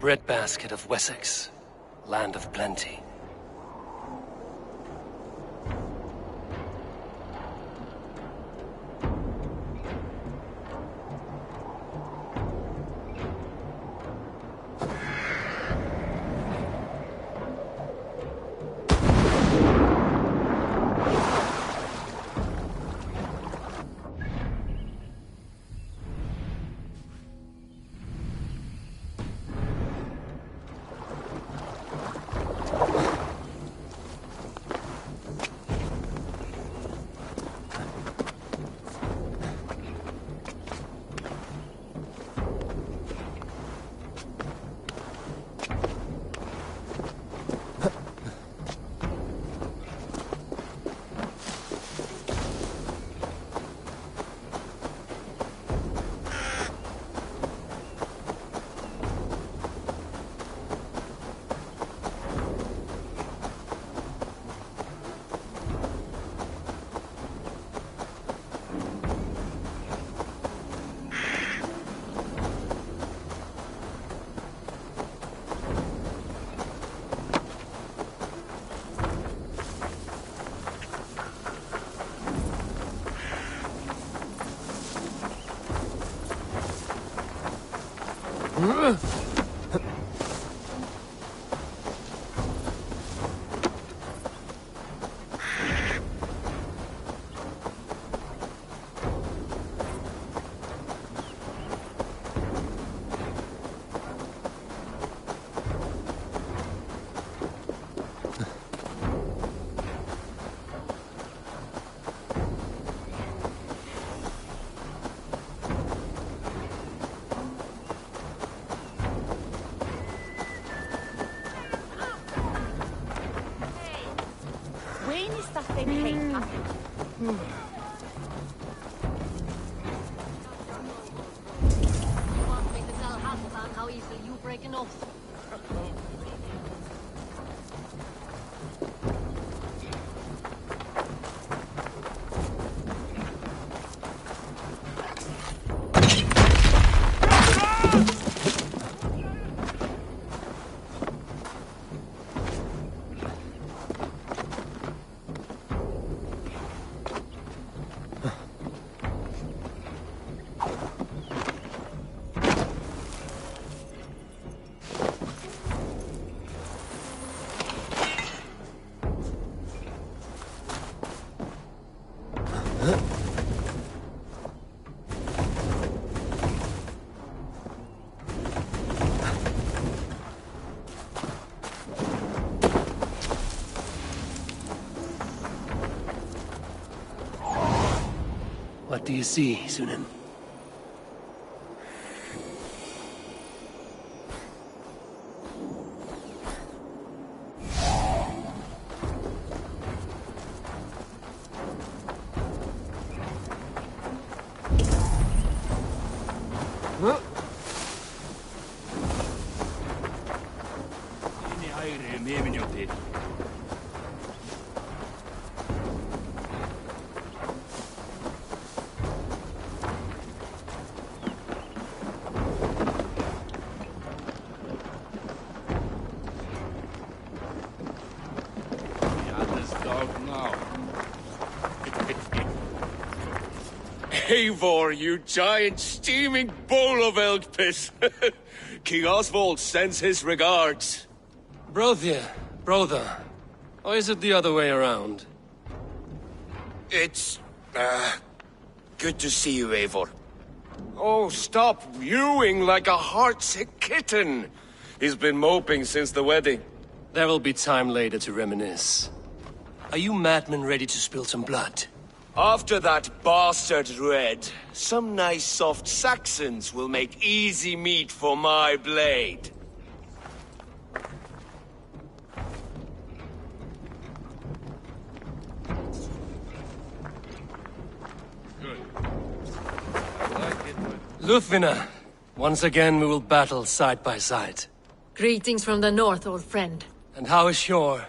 Breadbasket of Wessex, land of plenty. When is that thing hate? Want me to tell Hassan how easily you breaking off? What do you see, Sunan? Eivor, you giant steaming bowl of elk piss! King Oswald sends his regards. Brothia, brother. Or is it the other way around? It's, good to see you, Eivor. Oh, stop mewing like a heartsick kitten. He's been moping since the wedding. There will be time later to reminisce. Are you madmen ready to spill some blood? After that bastard Red, some nice soft Saxons will make easy meat for my blade. Lufvina, once again we will battle side by side. Greetings from the north, old friend. And how is Shore?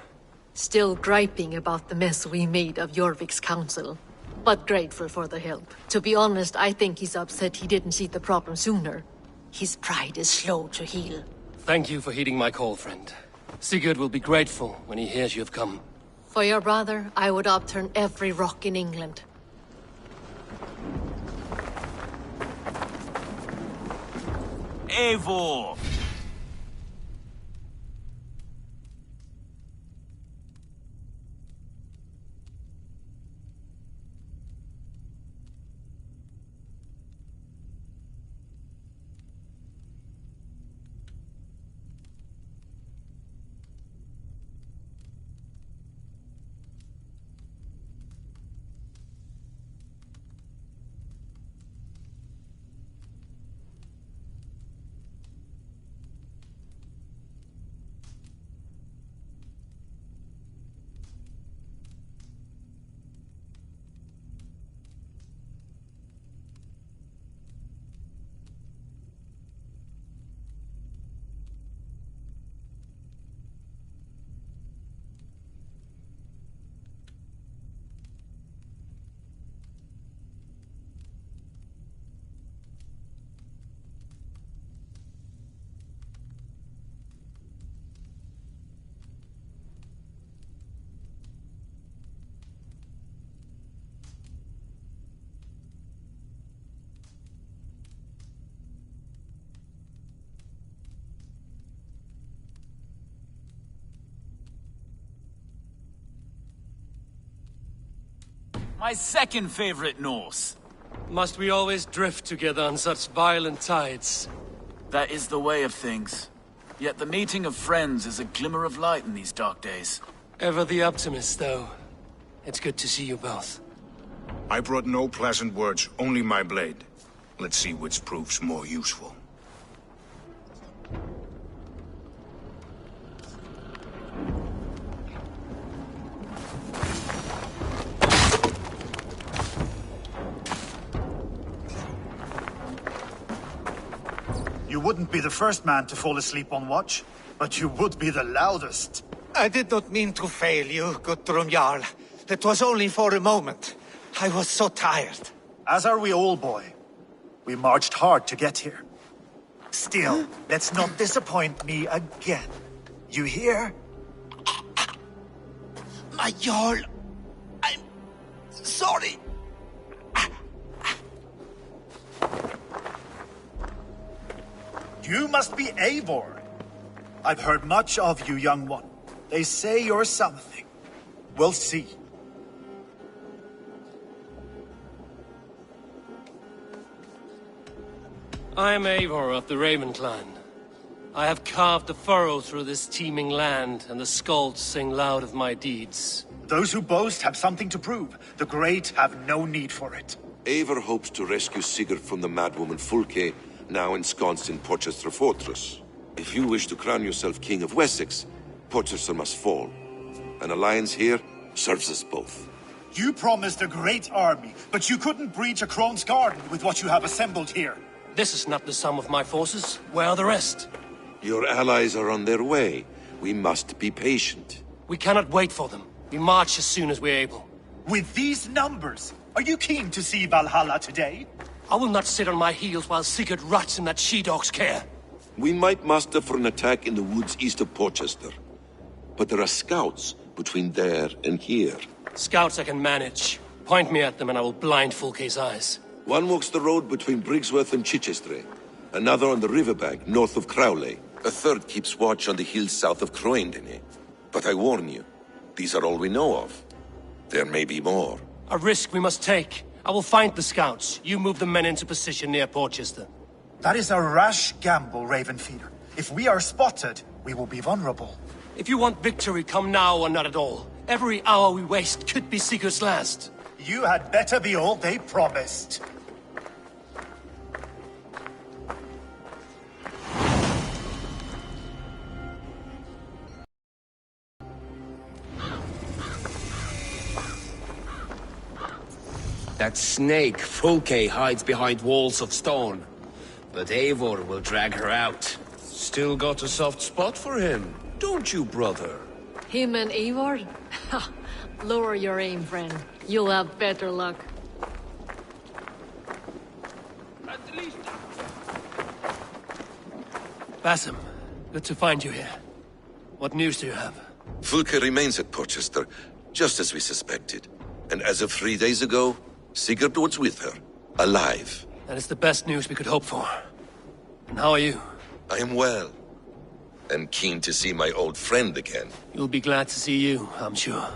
Still griping about the mess we made of Jorvik's council. But grateful for the help. To be honest, I think he's upset he didn't see the problem sooner. His pride is slow to heal. Thank you for heeding my call, friend. Sigurd will be grateful when he hears you have come. For your brother, I would upturn every rock in England. Eivor! My second favorite Norse. Must we always drift together on such violent tides? That is the way of things. Yet the meeting of friends is a glimmer of light in these dark days. Ever the optimist, though. It's good to see you both. I brought no pleasant words, only my blade. Let's see which proves more useful. You wouldn't be the first man to fall asleep on watch, but you would be the loudest. I did not mean to fail you, Guthrum Jarl. It was only for a moment. I was so tired. As are we all, boy. We marched hard to get here. Still, let's not disappoint me again. You hear? My Jarl, I'm sorry. You must be Eivor. I've heard much of you, young one. They say you're something. We'll see. I am Eivor of the Raven clan. I have carved a furrow through this teeming land, and the skalds sing loud of my deeds. Those who boast have something to prove. The great have no need for it. Eivor hopes to rescue Sigurd from the madwoman Fulke, now ensconced in Porchester Fortress. If you wish to crown yourself King of Wessex, Porchester must fall. An alliance here serves us both. You promised a great army, but you couldn't breach a Krone's garden with what you have assembled here. This is not the sum of my forces. Where are the rest? Your allies are on their way. We must be patient. We cannot wait for them. We march as soon as we're able. With these numbers, are you keen to see Valhalla today? I will not sit on my heels while Sigurd rots in that she-dog's care. We might muster for an attack in the woods east of Porchester. But there are scouts between there and here. Scouts I can manage. Point me at them and I will blind Fulke's eyes. One walks the road between Briggsworth and Chichester. Another on the riverbank north of Crowley. A third keeps watch on the hills south of Croendene. But I warn you, these are all we know of. There may be more. A risk we must take. I will find the scouts. You move the men into position near Porchester. That is a rash gamble, Ravenfeeder. If we are spotted, we will be vulnerable. If you want victory, come now or not at all. Every hour we waste could be Sigurd's last. You had better be all they promised. That snake, Fulke, hides behind walls of stone. But Eivor will drag her out. Still got a soft spot for him, don't you, brother? Him and Eivor? Ha! Lower your aim, friend. You'll have better luck. Basim, good to find you here. What news do you have? Fulke remains at Porchester, just as we suspected. And as of 3 days ago, Sigurd was with her, alive. That is the best news we could hope for. And how are you? I am well, and keen to see my old friend again. You'll be glad to see you, I'm sure.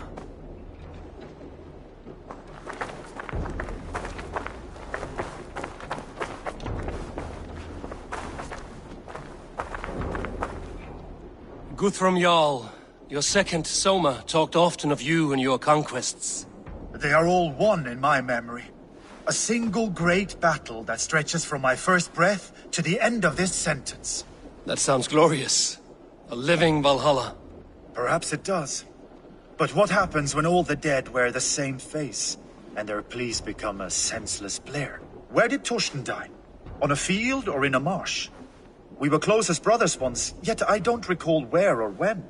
Guthrum Jarl, your second Soma talked often of you and your conquests. They are all one in my memory. A single great battle that stretches from my first breath to the end of this sentence. That sounds glorious. A living Valhalla. Perhaps it does. But what happens when all the dead wear the same face, and their pleas become a senseless blare? Where did Torsten die? On a field or in a marsh? We were close as brothers once, yet I don't recall where or when.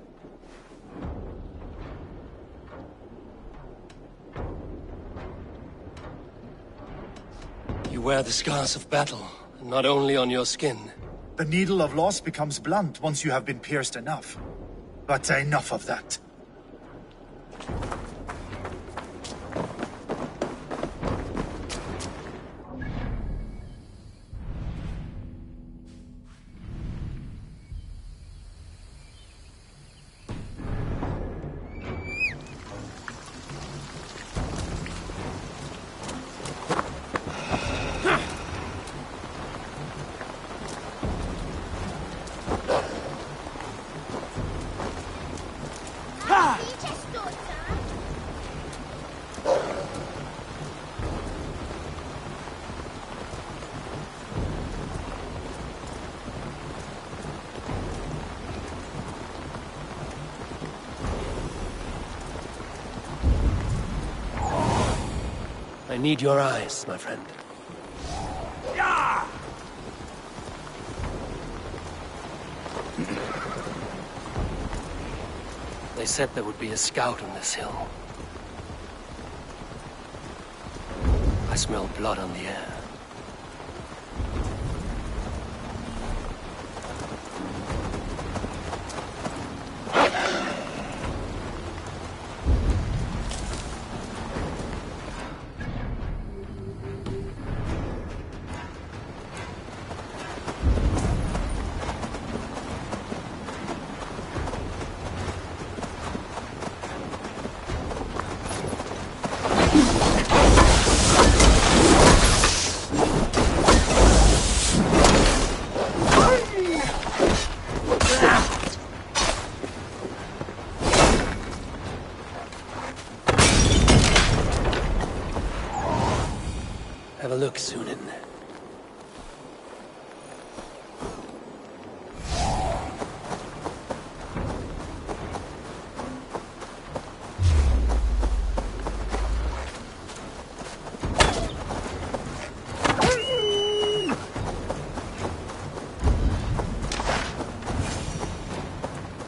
You wear the scars of battle, and not only on your skin. The needle of loss becomes blunt once you have been pierced enough. But enough of that. I need your eyes, my friend. They said there would be a scout on this hill. I smell blood on the air. Have a look, Sunan.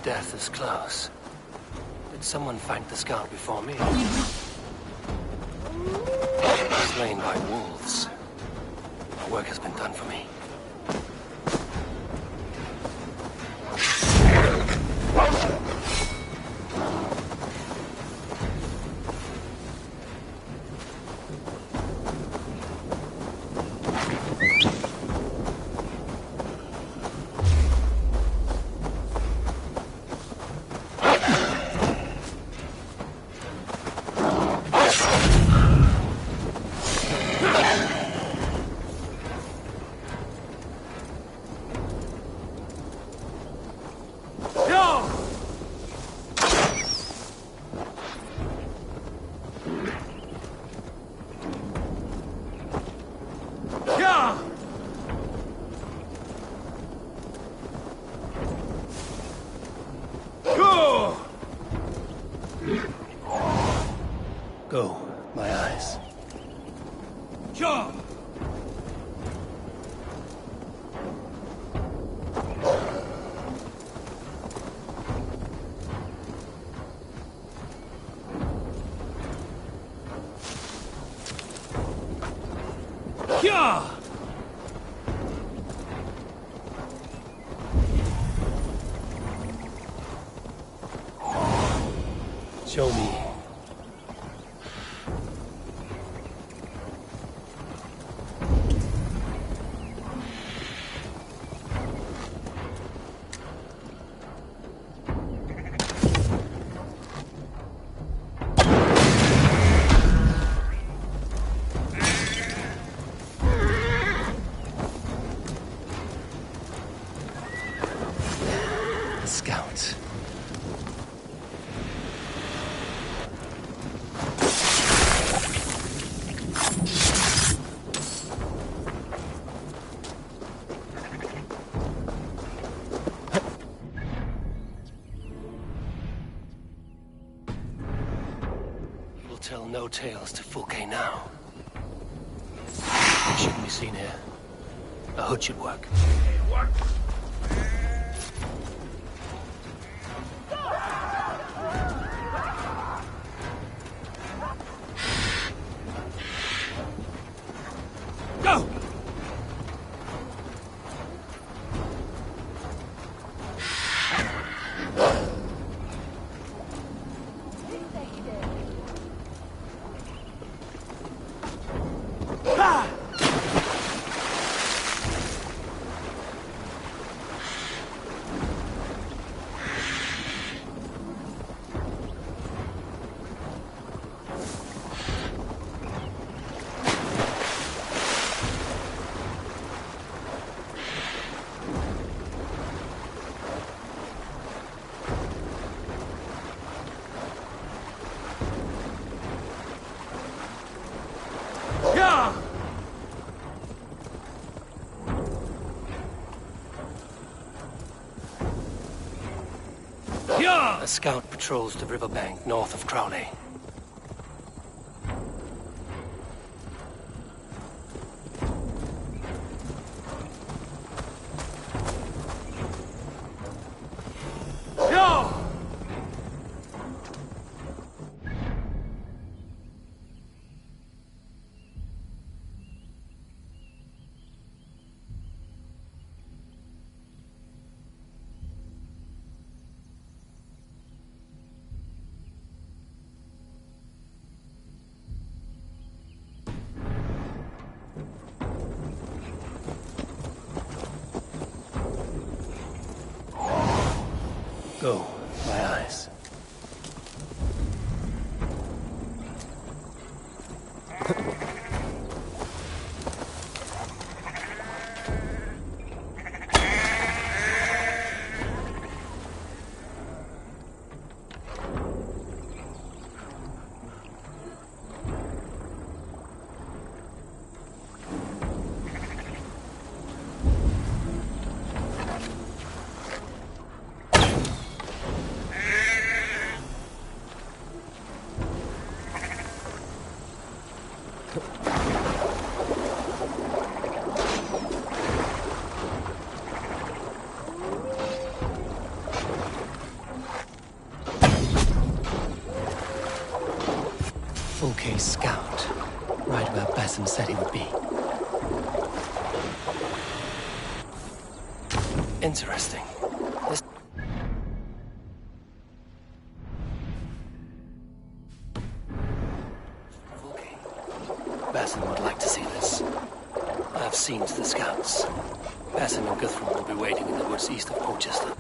Death is close. Did someone find the scout before me? Slain by wolves. My work has been done for me. Go, my eyes. Sure. Show me. Scouts. He will tell no tales to Fulke now. He shouldn't be seen here. A hood should work. Go! A scout patrols the riverbank north of Crowley. Go, my eyes. Fulke's scout. Right where Basim said he would be. Interesting. This... Fulke. Basim would like to see this. I've seen to the scouts. Basim and Guthrum will be waiting in the woods east of Porchester.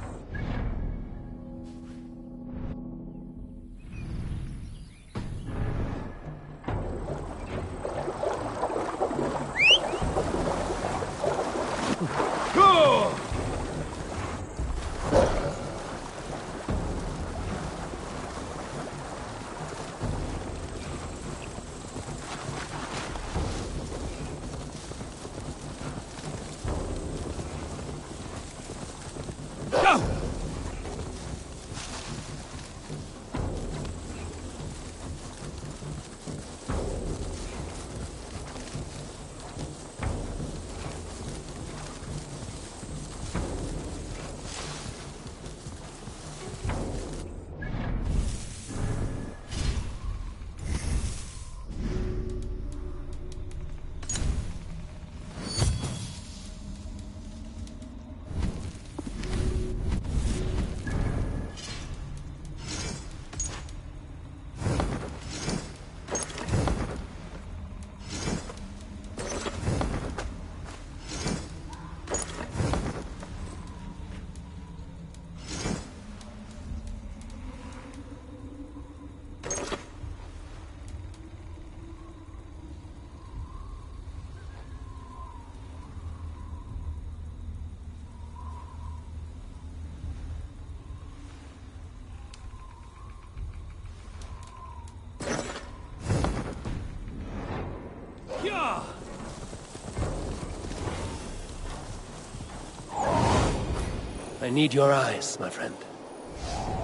I need your eyes, my friend.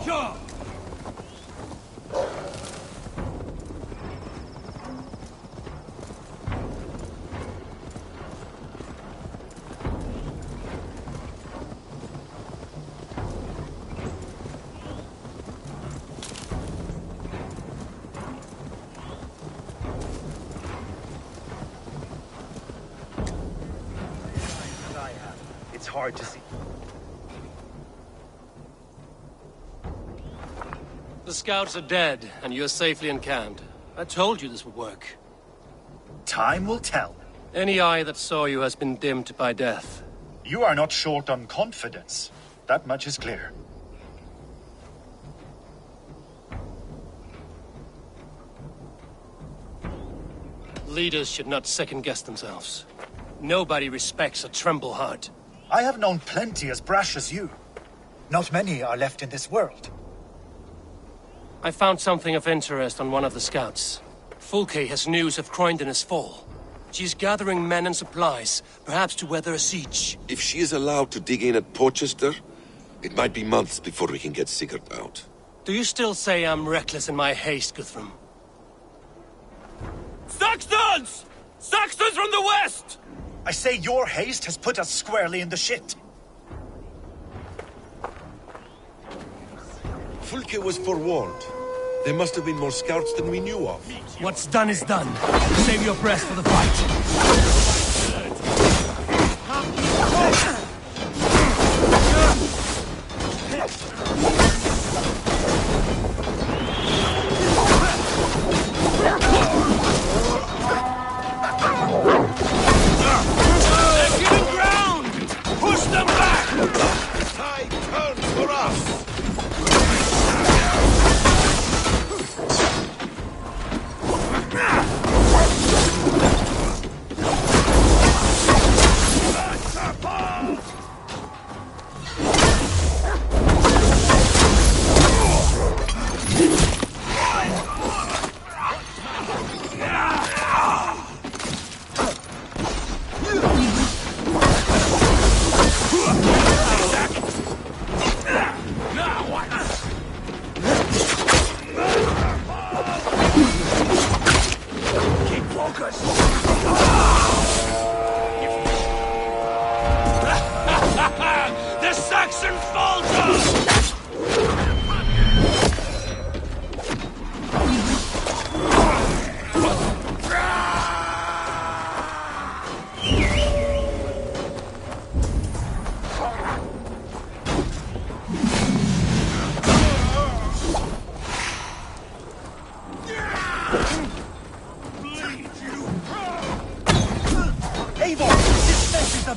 Sure. It's hard to see. The scouts are dead, and you're safely encamped. I told you this would work. Time will tell. Any eye that saw you has been dimmed by death. You are not short on confidence. That much is clear. Leaders should not second-guess themselves. Nobody respects a tremble heart. I have known plenty as brash as you. Not many are left in this world. I found something of interest on one of the scouts. Fulke has news of Croydon's fall. She's gathering men and supplies, perhaps to weather a siege. If she is allowed to dig in at Porchester, it might be months before we can get Sigurd out. Do you still say I'm reckless in my haste, Guthrum? Saxons! Saxons from the west! I say your haste has put us squarely in the shit. Fulke was forewarned. There must have been more scouts than we knew of. What's done is done. Save your breath for the fight. They're giving ground! Push them back! The tide turns for us!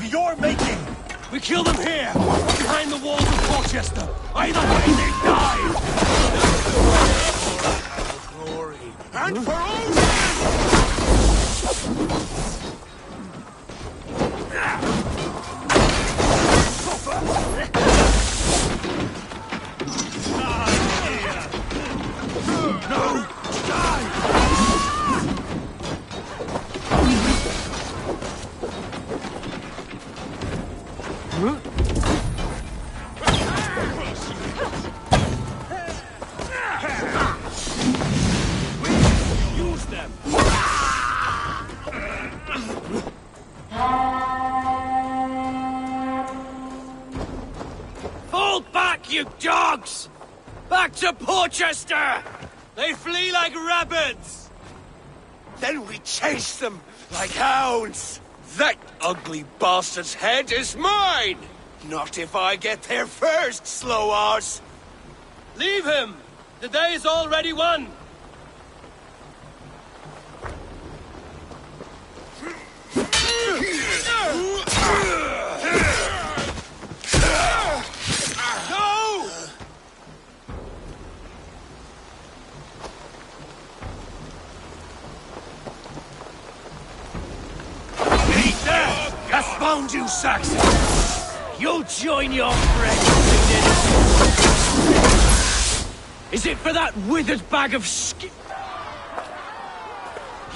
your making! We kill them here, behind the walls of Porchester. Either way, they die! For glory, and for all! No! Die! Use them! Fall back, you dogs! Back to Porchester! They flee like rabbits! Then we chase them like hounds. That ugly bastard's head is mine! Not if I get there first, slow arse! Leave him! The day is already won! No! Eat that! That's found you, Saxon! You'll join your friends in it! Is it for that withered bag of skin?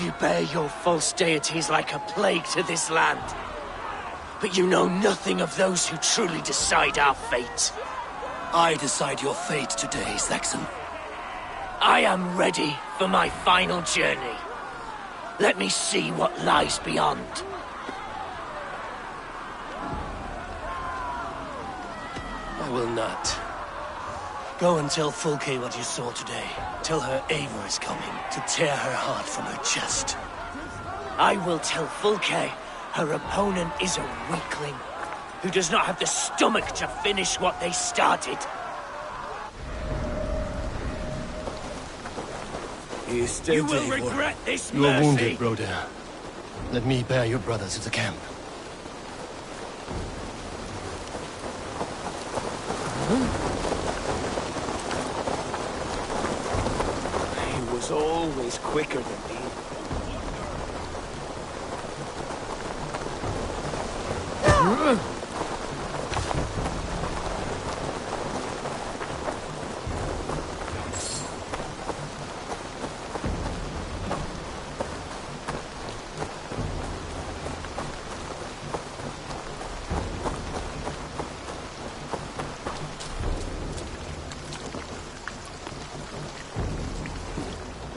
You bear your false deities like a plague to this land. But you know nothing of those who truly decide our fate. I decide your fate today, Saxon. I am ready for my final journey. Let me see what lies beyond. I will not. Go and tell Fulke what you saw today. Tell her Eivor is coming to tear her heart from her chest. I will tell Fulke her opponent is a weakling who does not have the stomach to finish what they started. You will regret this, You are Mercy. wounded, brother. Let me bear your brother to the camp. He was always quicker than me.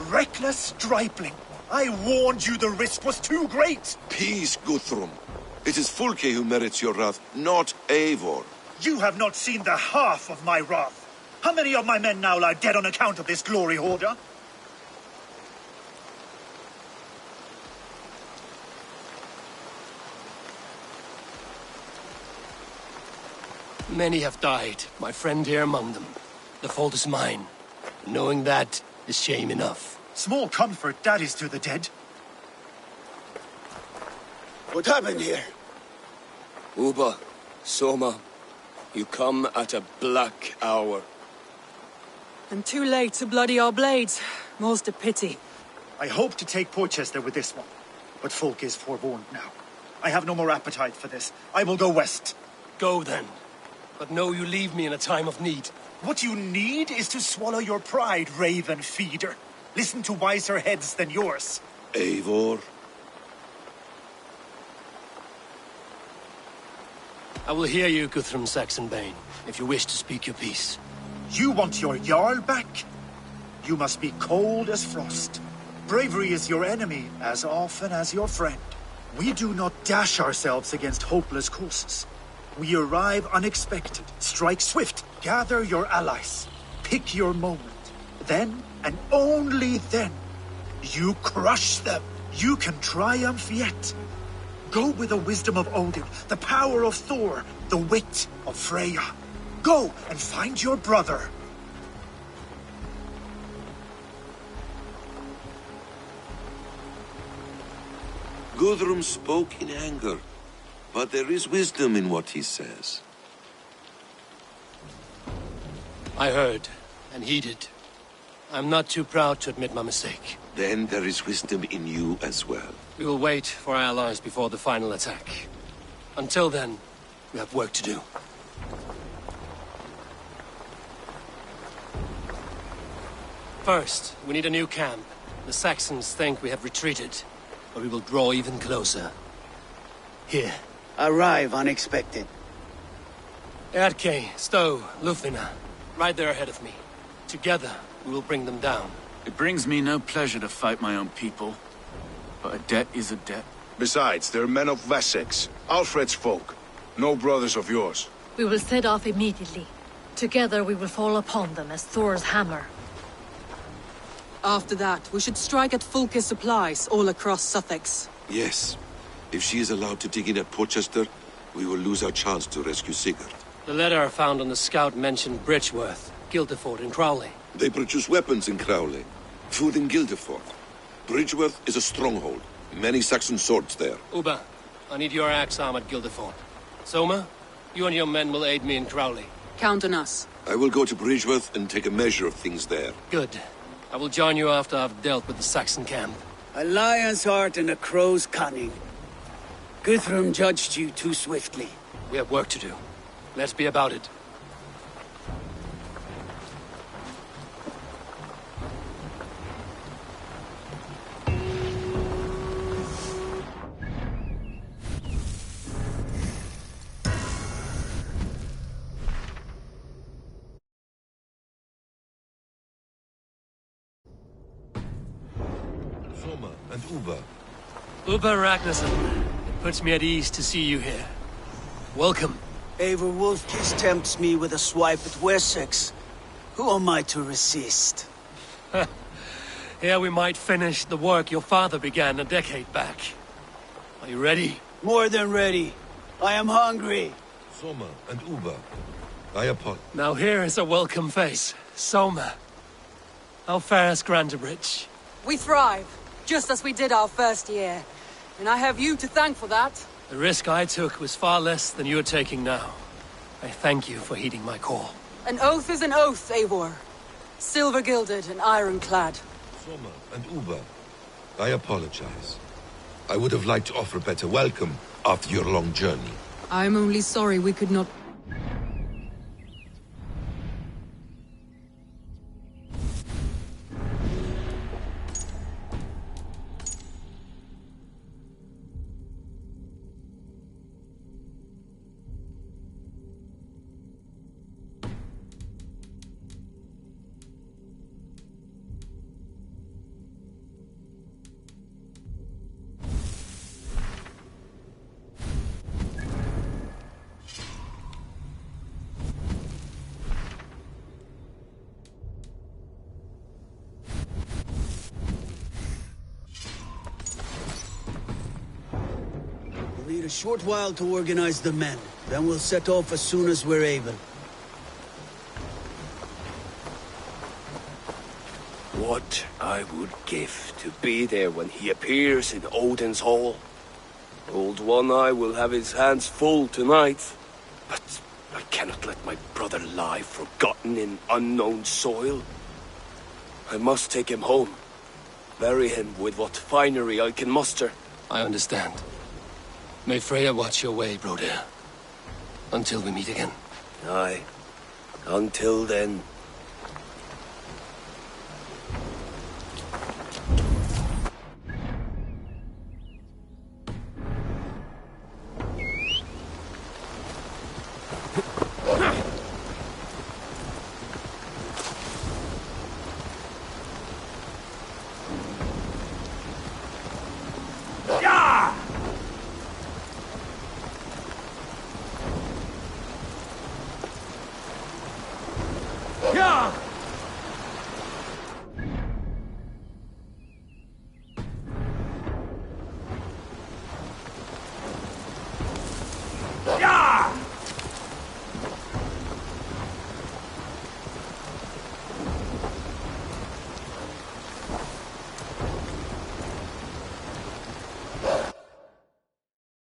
Reckless stripling! I warned you the risk was too great! Peace, Guthrum. It is Fulke who merits your wrath, not Eivor. You have not seen the half of my wrath. How many of my men now lie dead on account of this glory hoarder? Many have died, my friend here among them. The fault is mine. Knowing that is shame enough. Small comfort that is to the dead. What happened here? Uba, Soma, you come at a black hour. And too late to bloody our blades. Most a pity. I hope to take Porchester with this one, but Folk is forewarned now. I have no more appetite for this. I will go west. Go then. But know you leave me in a time of need. What you need is to swallow your pride, raven feeder. Listen to wiser heads than yours. Eivor? I will hear you, Guthrum Saxonbane, if you wish to speak your piece. You want your Jarl back? You must be cold as frost. Bravery is your enemy as often as your friend. We do not dash ourselves against hopeless courses. We arrive unexpected, strike swift, gather your allies, pick your moment. Then, and only then, you crush them. You can triumph yet. Go with the wisdom of Odin, the power of Thor, the wit of Freya. Go and find your brother. Guthrum spoke in anger. But there is wisdom in what he says. I heard, and heeded. I'm not too proud to admit my mistake. Then there is wisdom in you as well. We will wait for our allies before the final attack. Until then, we have work to do. First, we need a new camp. The Saxons think we have retreated, but we will draw even closer. Here. Arrive unexpected. Erke, Stowe, Lufina, right there ahead of me. Together, we will bring them down. It brings me no pleasure to fight my own people. But a debt is a debt. Besides, they're men of Wessex, Alfred's folk. No brothers of yours. We will set off immediately. Together we will fall upon them as Thor's hammer. After that, we should strike at Fulke's supplies all across Sussex. Yes. If she is allowed to dig in at Portchester, we will lose our chance to rescue Sigurd. The letter found on the scout mentioned Bridgeworth, Guildeford, and Crowley. They produce weapons in Crowley, food in Guildeford. Bridgeworth is a stronghold. Many Saxon swords there. Uba, I need your axe arm at Guildeford. Soma, you and your men will aid me in Crowley. Count on us. I will go to Bridgeworth and take a measure of things there. Good. I will join you after I've dealt with the Saxon camp. A lion's heart and a crow's cunning. Guthrum judged you too swiftly. We have work to do. Let's be about it. Soma and Uba. Uba Ragnarsson. It puts me at ease to see you here. Welcome. Eivor Wolfkiss tempts me with a swipe at Wessex. Who am I to resist? Here we might finish the work your father began a decade back. Are you ready? More than ready. I am hungry. Soma and Uba. I apologize. Now here is a welcome face. Soma. How fares Grantebridge? We thrive, just as we did our first year. And I have you to thank for that. The risk I took was far less than you're taking now. I thank you for heeding my call. An oath is an oath, Eivor. Silver-gilded and ironclad. Soma and Uba. I apologize. I would have liked to offer a better welcome after your long journey. I'm only sorry we could not... We'll need a short while to organize the men. Then we'll set off as soon as we're able. What I would give to be there when he appears in Odin's hall. Old One-Eye will have his hands full tonight. But I cannot let my brother lie forgotten in unknown soil. I must take him home. Bury him with what finery I can muster. I understand. May Freya watch your way, Broder. Until we meet again. Aye. Until then.